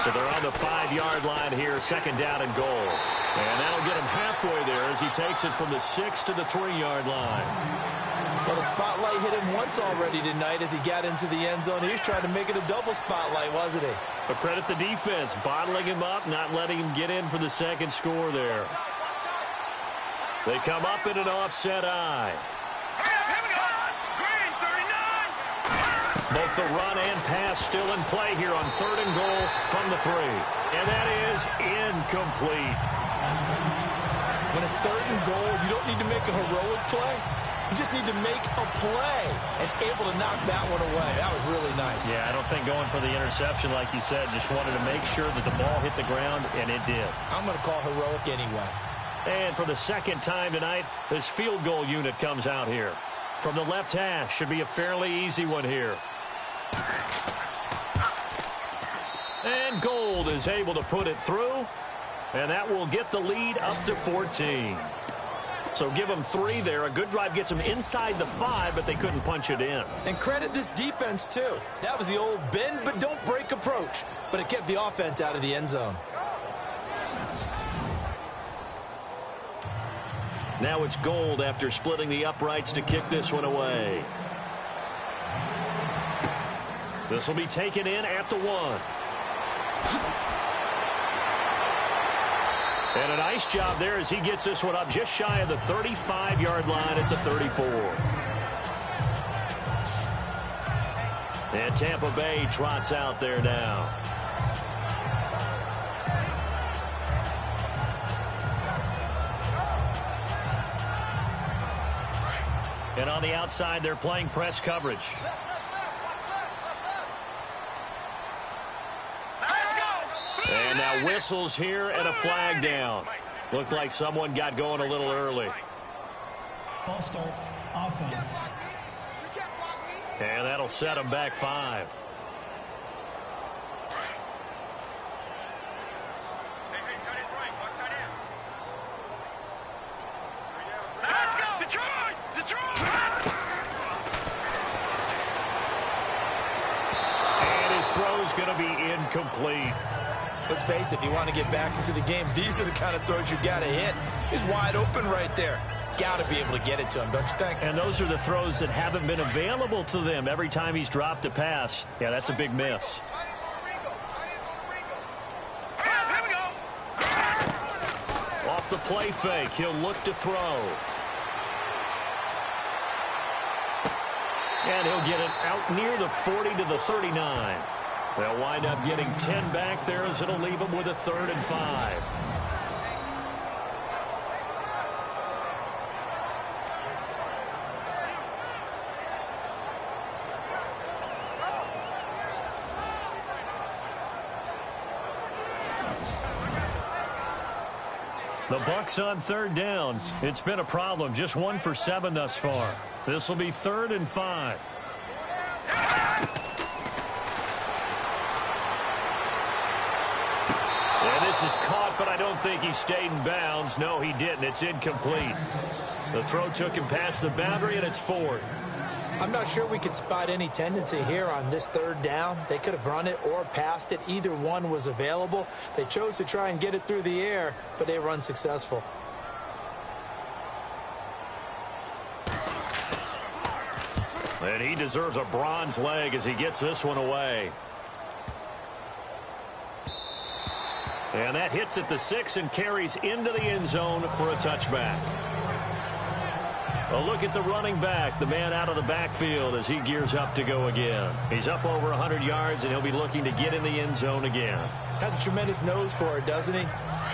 So they're on the 5-yard line here, second down and goal. And that'll get him halfway there as he takes it from the 6 to the 3-yard line. Well, the spotlight hit him once already tonight as he got into the end zone. He was trying to make it a double spotlight, wasn't he? But credit the defense, bottling him up, not letting him get in for the second score there. They come up in an offset eye. Both the run and pass still in play here on 3rd and goal from the 3. And that is incomplete. When it's 3rd and goal, you don't need to make a heroic play. You just need to make a play and able to knock that one away. That was really nice. Yeah, I don't think going for the interception, like you said, just wanted to make sure that the ball hit the ground, and it did. I'm going to call heroic anyway. And for the second time tonight, this field goal unit comes out here. From the left hash, should be a fairly easy one here. And Gold is able to put it through, and that will get the lead up to 14. So give them 3 there. A good drive gets them inside the 5, but they couldn't punch it in. And credit this defense, too. That was the old bend but don't break approach, but it kept the offense out of the end zone. Now it's Gold after splitting the uprights to kick this one away. This will be taken in at the 1. And a nice job there as he gets this one up just shy of the 35-yard line at the 34. And Tampa Bay trots out there now. And on the outside, they're playing press coverage. And now whistles here and a flag down. Looked like someone got going a little early. False start, offense. And that'll set him back 5. Let's go! Detroit! Detroit! And his throw's going to be incomplete. Let's face it, if you want to get back into the game, these are the kind of throws you got to hit. He's wide open right there. Got to be able to get it to him, don't you think? And those are the throws that haven't been available to them every time he's dropped a pass. Yeah, that's a big miss. Here we go! Off the play fake, he'll look to throw. And he'll get it out near the 40 to the 39. They'll wind up getting 10 back there as it'll leave them with a 3rd and 5. The Bucs on 3rd down. It's been a problem. Just 1 for 7 thus far. This will be 3rd and 5. And this is caught, but I don't think he stayed in bounds. No, he didn't. It's incomplete. The throw took him past the boundary, and it's 4th. I'm not sure we could spot any tendency here on this 3rd down. They could have run it or passed it. Either one was available. They chose to try and get it through the air, but they were unsuccessful. And he deserves a bronze leg as he gets this one away. And that hits at the 6 and carries into the end zone for a touchback. A look at the running back, the man out of the backfield as he gears up to go again. He's up over 100 yards, and he'll be looking to get in the end zone again. Has a tremendous nose for it, doesn't he?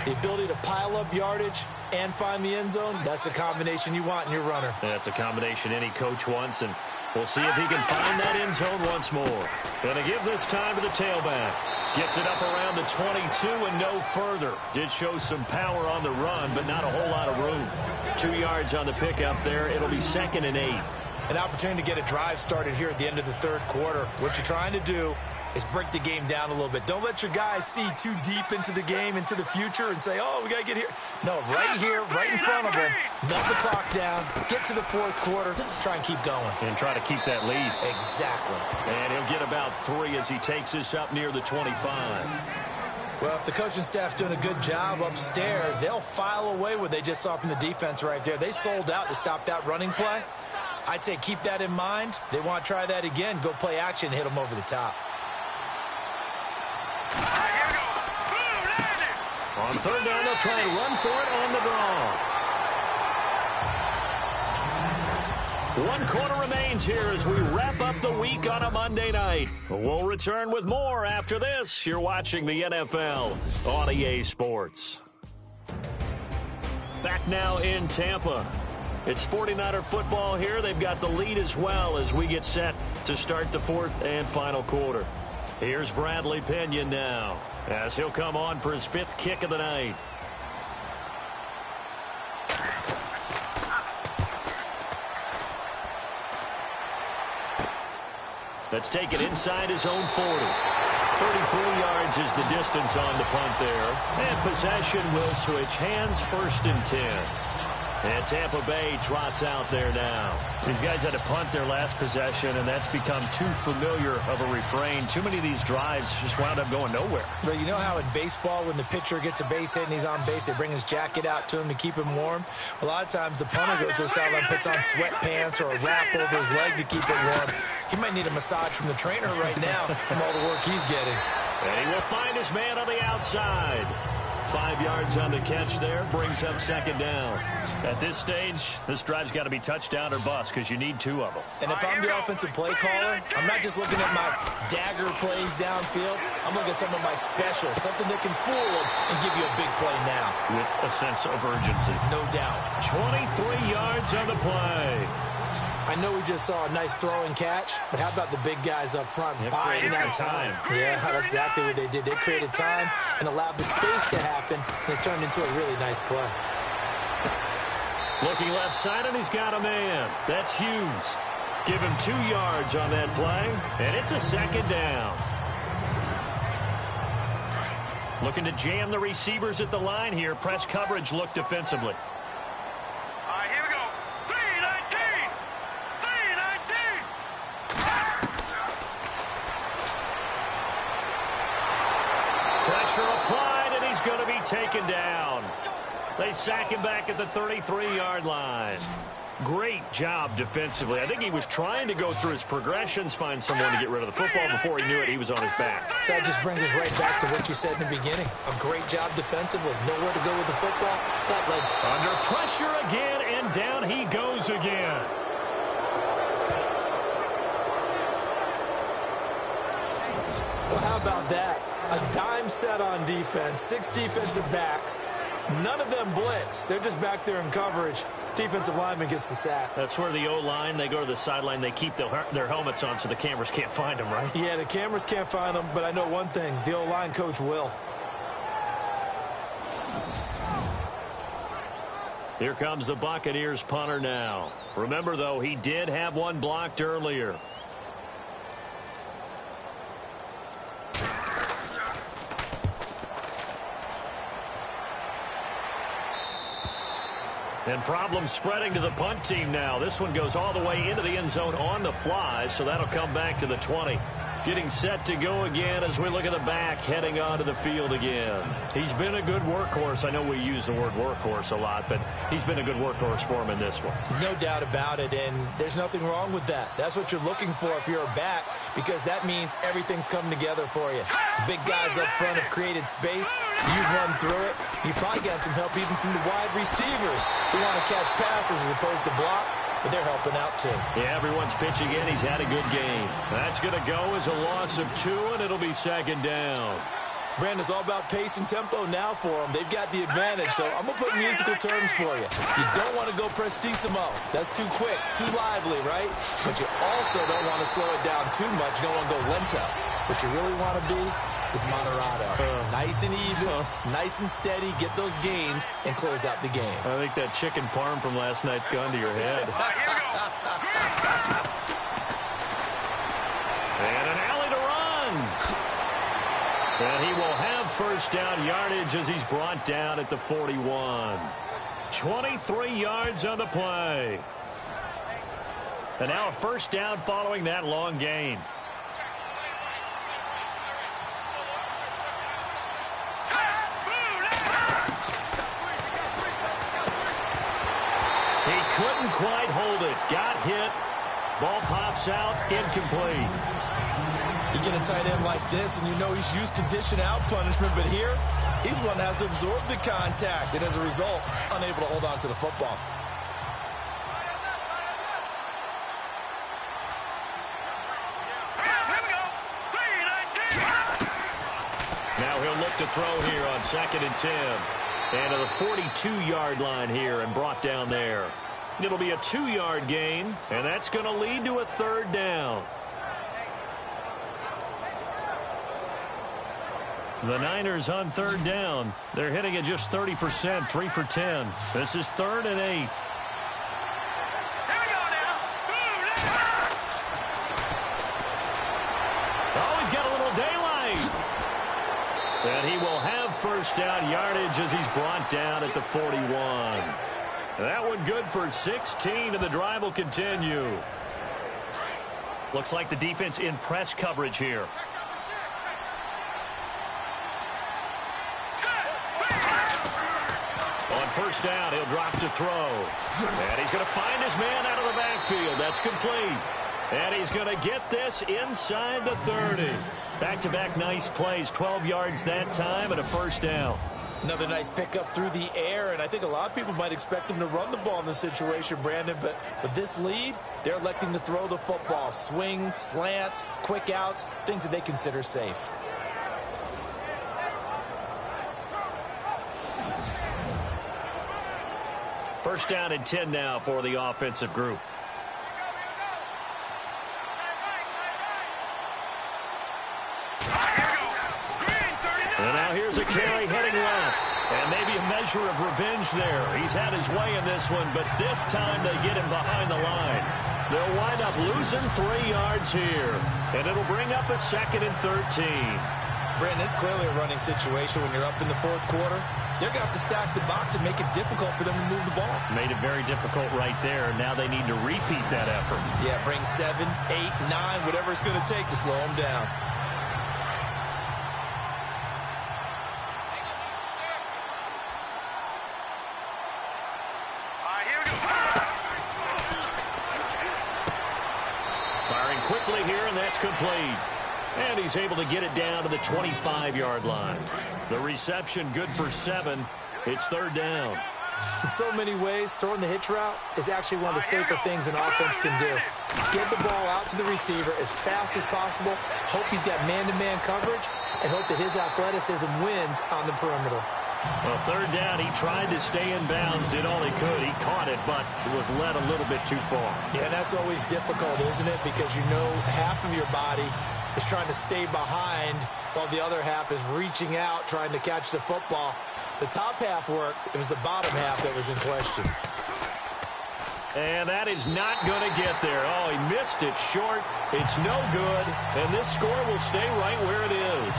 The ability to pile up yardage and find the end zone, that's the combination you want in your runner. That's a combination any coach wants, and we'll see if he can find that end zone once more. Going to give this time to the tailback. Gets it up around the 22 and no further. Did show some power on the run, but not a whole lot of room. 2 yards on the pickup there. It'll be 2nd and 8. An opportunity to get a drive started here at the end of the 3rd quarter. What you're trying to do is break the game down a little bit. Don't let your guys see too deep into the game, into the future, and say, oh, we got to get here. No, right here, right in front of them. Melt the clock down, get to the 4th quarter, try and keep going. And try to keep that lead. Exactly. And he'll get about 3 as he takes this up near the 25. Well, if the coaching staff's doing a good job upstairs, they'll file away what they just saw from the defense right there. They sold out to stop that running play. I'd say keep that in mind. They want to try that again, go play action, hit them over the top. On 3rd down, they'll try and run for it on the draw. 1 quarter remains here as we wrap up the week on a Monday night. We'll return with more after this. You're watching the NFL on EA Sports. Back now in Tampa. It's 49er football here. They've got the lead as well as we get set to start the 4th and final quarter. Here's Bradley Pinion now as he'll come on for his 5th kick of the night. Let's take it inside his own 40. 33 yards is the distance on the punt there. And possession will switch hands, 1st and 10. And Tampa Bay trots out there now. These guys had to punt their last possession, and that's become too familiar of a refrain. Too many of these drives just wound up going nowhere. But you know how in baseball, when the pitcher gets a base hit and he's on base, they bring his jacket out to him to keep him warm? A lot of times the punter goes to the sideline, puts on sweatpants or a wrap over his leg to keep it warm. He might need a massage from the trainer right now from all the work he's getting. And he will find his man on the outside. 5 yards on the catch there, brings up 2nd down. At this stage, this drive's got to be touchdown or bust because you need 2 of them. And if I'm the offensive play caller, I'm not just looking at my dagger plays downfield. I'm looking at some of my specials, something that can fool them and give you a big play now. With a sense of urgency. No doubt. 23 yards on the play. I know we just saw a nice throw and catch, but how about the big guys up front buying that time? Yeah, that's exactly what they did. They created time and allowed the space to happen, and it turned into a really nice play. Looking left side, and he's got a man. That's Hughes. Give him 2 yards on that play, and it's a second down. Looking to jam the receivers at the line here. Press coverage look defensively. Here we go. 319. 319. Pressure applied, and he's going to be taken down. They sack him back at the 33-yard line. Great job defensively. I think he was trying to go through his progressions, find someone to get rid of the football. Before he knew it, he was on his back. So that just brings us right back to what you said in the beginning. A great job defensively. Nowhere to go with the football. That led. Under pressure again, and down he goes again. Well, how about that? A dime set on defense. 6 defensive backs. None of them blitz. They're just back there in coverage. Defensive lineman gets the sack. That's where the O-line, they go to the sideline, they keep their helmets on so the cameras can't find them, right? Yeah, the cameras can't find them, but I know one thing. The O-line coach will. Here comes the Buccaneers punter now. Remember, though, he did have one blocked earlier. And problems spreading to the punt team now. This one goes all the way into the end zone on the fly, so that'll come back to the 20. Getting set to go again as we look at the back, heading onto the field again. He's been a good workhorse. I know we use the word workhorse a lot, but he's been a good workhorse for him in this one. No doubt about it, and there's nothing wrong with that. That's what you're looking for if you're a back, because that means everything's coming together for you. Big guys up front have created space. You've run through it. You've probably got some help even from the wide receivers who want to catch passes as opposed to block. But they're helping out, too. Yeah, everyone's pitching in. He's had a good game. That's going to go as a loss of 2, and it'll be second down. Brandon, it's all about pace and tempo now for them. They've got the advantage, so I'm going to put musical terms for you. You don't want to go prestissimo. That's too quick, too lively, right? But you also don't want to slow it down too much. You don't want to go lento. What you really want to be is moderado. Nice and even, nice and steady, get those gains, and close out the game. I think that chicken parm from last night's gone to your head. And an alley to run. And he will have first down yardage as he's brought down at the 41. 23 yards on the play. And now a first down following that long gain. Couldn't quite hold it. Got hit. Ball pops out. Incomplete. You get a tight end like this, and you know he's used to dishing out punishment, but here, he's one that has to absorb the contact, and as a result, unable to hold on to the football. Now he'll look to throw here on 2nd and 10. And to the 42-yard line here and brought down there. It'll be a 2-yard gain, and that's going to lead to a third down. The Niners on third down. They're hitting at just 30%, 3 for 10. This is 3rd and 8. Oh, he's got a little daylight. And he will have first down yardage as he's brought down at the 41. That one good for 16, and the drive will continue. Looks like the defense in press coverage here. On first down, he'll drop to throw. And he's going to find his man out of the backfield. That's complete. And he's going to get this inside the 30. Back-to-back nice plays, 12 yards that time and a first down. Another nice pickup through the air, and I think a lot of people might expect him to run the ball in this situation, Brandon, but with this lead, they're electing to throw the football. Swings, slants, quick outs, things that they consider safe. First down and 10 now for the offensive group. there. He's had his way in this one, but this time they get him behind the line. They'll wind up losing 3 yards here, and it'll bring up a 2nd and 13. Brandon, it's clearly a running situation when you're up in the 4th quarter. They're going to have to stack the box and make it difficult for them to move the ball. Made it very difficult right there. Now they need to repeat that effort. Yeah, bring 7, 8, 9, whatever it's going to take to slow them down. Firing quickly here, and that's complete. And he's able to get it down to the 25-yard line. The reception good for 7. It's 3rd down. In so many ways, throwing the hitch route is actually one of the safer things an offense can do. Get the ball out to the receiver as fast as possible, hope he's got man-to-man coverage, and hope that his athleticism wins on the perimeter. Well, 3rd down, he tried to stay in bounds, did all he could. He caught it, but it was led a little bit too far. Yeah, that's always difficult, isn't it? Because you know half of your body is trying to stay behind while the other half is reaching out, trying to catch the football. The top half worked. It was the bottom half that was in question. And that is not going to get there. Oh, he missed it short. It's no good. And this score will stay right where it is.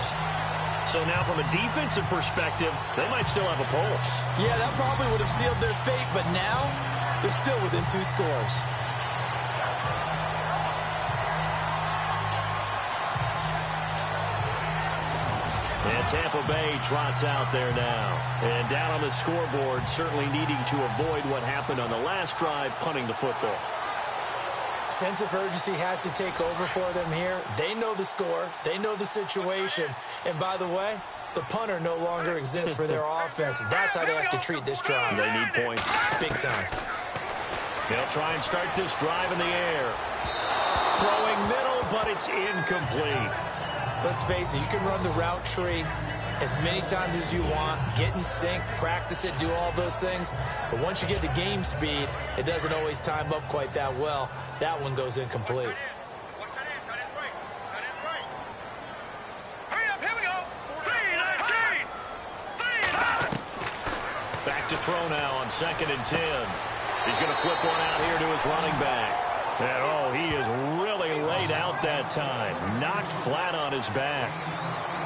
So now from a defensive perspective, they might still have a pulse. Yeah, that probably would have sealed their fate, but now they're still within 2 scores. And Tampa Bay trots out there now. And down on the scoreboard, certainly needing to avoid what happened on the last drive, punting the football. Sense of urgency has to take over for them here. They know the score. They know the situation. And by the way, the punter no longer exists for their offense. That's how they have to treat this drive. They need points. Big time. They'll try and start this drive in the air. Throwing middle, but it's incomplete. Let's face it, you can run the route tree as many times as you want, get in sync, practice it, do all those things. But once you get to game speed, it doesn't always time up quite that well. That one goes incomplete. Hurry up, here we go. 3-19. Back to throw now on 2nd and 10. He's going to flip one out here to his running back. And, oh, he is really laid out that time. Knocked flat on his back.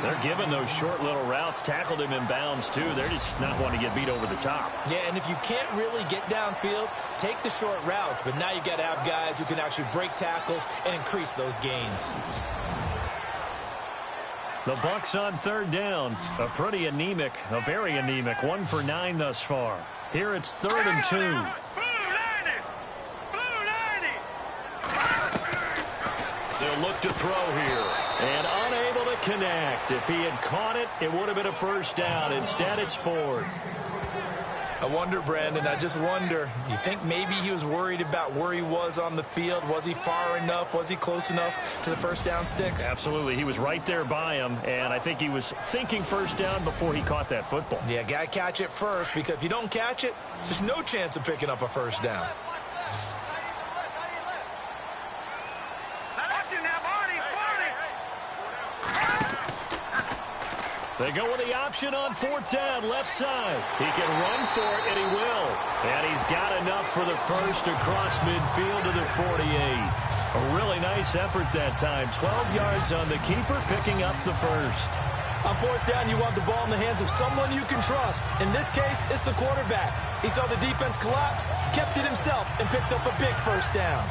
They're giving those short little routes. Tackled him in bounds, too. They're just not wanting to get beat over the top. Yeah, and if you can't really get downfield, take the short routes. But now you got to have guys who can actually break tackles and increase those gains. The Bucs on 3rd down. A pretty anemic, a very anemic. 1 for 9 thus far. Here it's 3rd and 2. They'll look to throw here. And unable to connect. If he had caught it, it would have been a 1st down. Instead, it's 4th. I wonder, Brandon, I just wonder, you think maybe he was worried about where he was on the field? Was he far enough? Was he close enough to the 1st down sticks? Absolutely. He was right there by him, and I think he was thinking 1st down before he caught that football. Yeah, got to catch it first, because if you don't catch it, there's no chance of picking up a 1st down. They go with the option on 4th down, left side. He can run for it, and he will. And he's got enough for the 1st across midfield to the 48. A really nice effort that time. 12 yards on the keeper, picking up the 1st. On 4th down, you want the ball in the hands of someone you can trust. In this case, it's the quarterback. He saw the defense collapse, kept it himself, and picked up a big 1st down.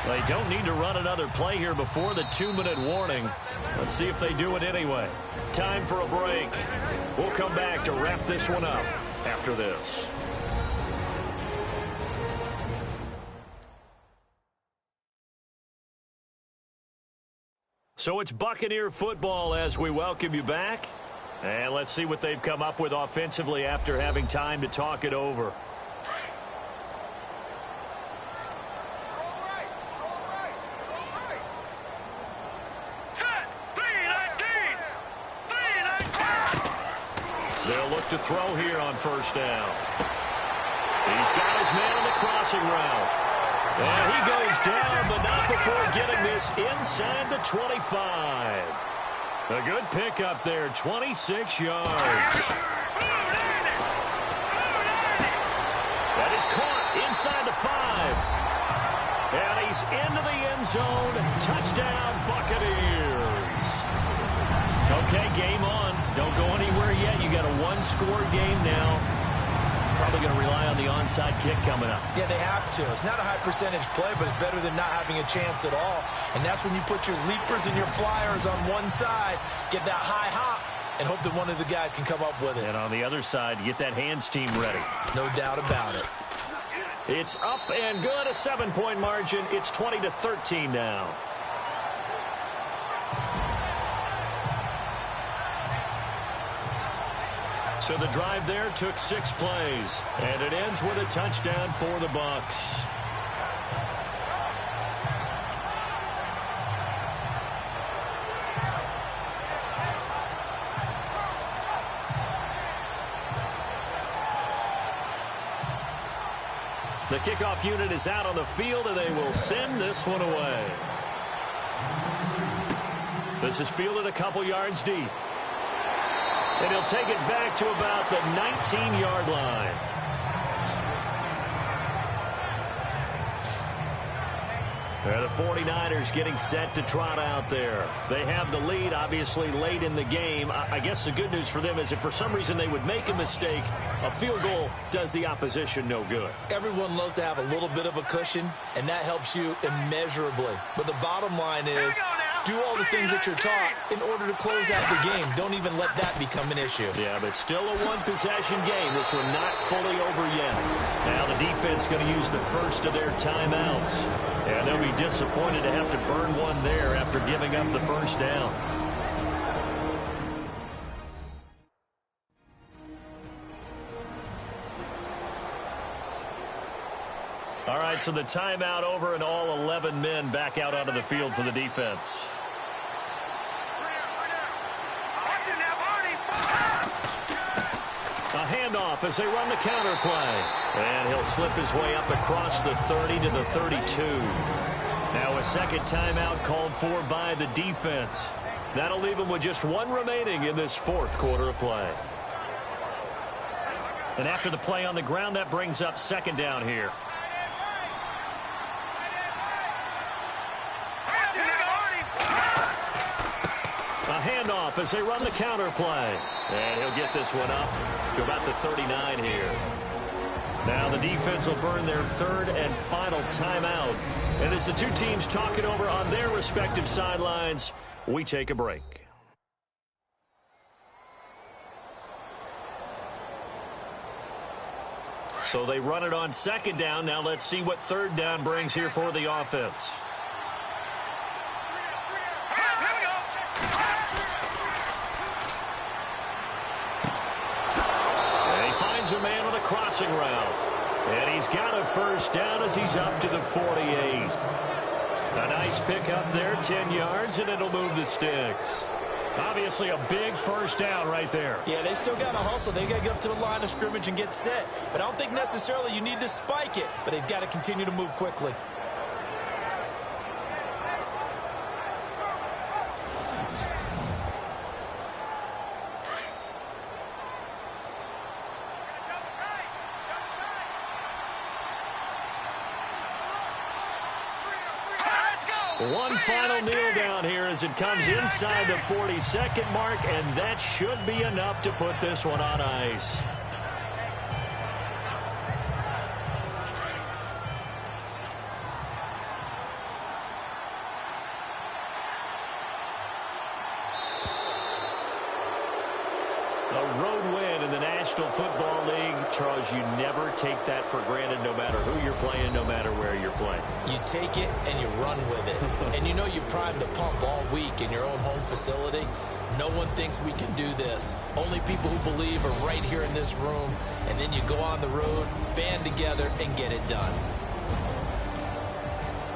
They don't need to run another play here before the 2-minute warning. Let's see if they do it anyway. Time for a break. We'll come back to wrap this one up after this. So it's Buccaneer football as we welcome you back. And let's see what they've come up with offensively after having time to talk it over. They'll look to throw here on 1st down. He's got his man on the crossing route. And he goes down, but not before getting this inside the 25. A good pickup there, 26 yards. That is caught inside the 5. And he's into the end zone. Touchdown, Buccaneers. Okay, game on. Don't go anywhere yet. You got a one-score game now. Probably going to rely on the onside kick coming up. Yeah, they have to. It's not a high-percentage play, but it's better than not having a chance at all. And that's when you put your leapers and your flyers on one side, get that high hop, and hope that one of the guys can come up with it. And on the other side, get that hands team ready. No doubt about it. It's up and good, a 7-point margin. It's 20-13 now. So the drive there took 6 plays, and it ends with a touchdown for the Bucs. The kickoff unit is out on the field, and they will send this one away. This is fielded a couple yards deep. And he'll take it back to about the 19-yard line. The 49ers getting set to trot out there. They have the lead, obviously, late in the game. I guess the good news for them is if for some reason they would make a mistake, a field goal does the opposition no good. Everyone loves to have a little bit of a cushion, and that helps you immeasurably. But the bottom line is, do all the things that you're taught in order to close out the game. Don't even let that become an issue. Yeah, but still a one-possession game. This one not fully over yet. Now the defense going to use the first of their timeouts. And they'll be disappointed to have to burn one there after giving up the first down. All right, so the timeout over and all 11 men back out onto the field for the defense. A handoff as they run the counter play. And he'll slip his way up across the 30 to the 32. Now a second timeout called for by the defense. That'll leave him with just one remaining in this fourth quarter of play. And after the play on the ground, that brings up second down here. A handoff as they run the counter play. And he'll get this one up to about the 39 here. Now the defense will burn their third and final timeout. And as the two teams talk it over on their respective sidelines, we take a break. So they run it on second down. Now let's see what third down brings here for the offense. A man with a crossing route. And he's got a first down as he's up to the 48. A nice pickup there, 10 yards, and it'll move the sticks. Obviously a big first down right there. Yeah, they still got to hustle. They got to get up to the line of scrimmage and get set. But I don't think necessarily you need to spike it. But they've got to continue to move quickly. One final kneel down here as it comes inside the 40-second mark, and that should be enough to put this one on ice. A road win in the National Football League. Charles, you never take that for granted no matter who you're playing, no matter where you're playing. You take it and you run with it. And you know you primed the pump all week in your own home facility. No one thinks we can do this. Only people who believe are right here in this room. And then you go on the road, band together, and get it done.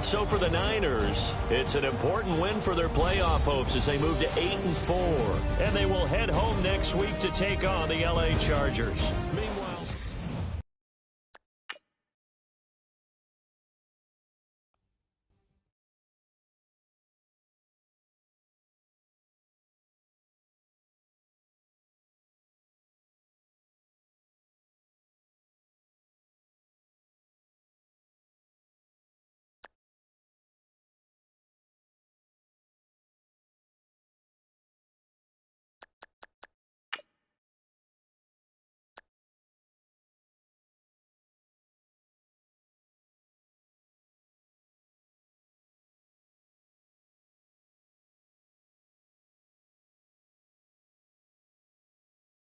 So for the Niners, it's an important win for their playoff hopes as they move to 8-4. And they will head home next week to take on the LA Chargers.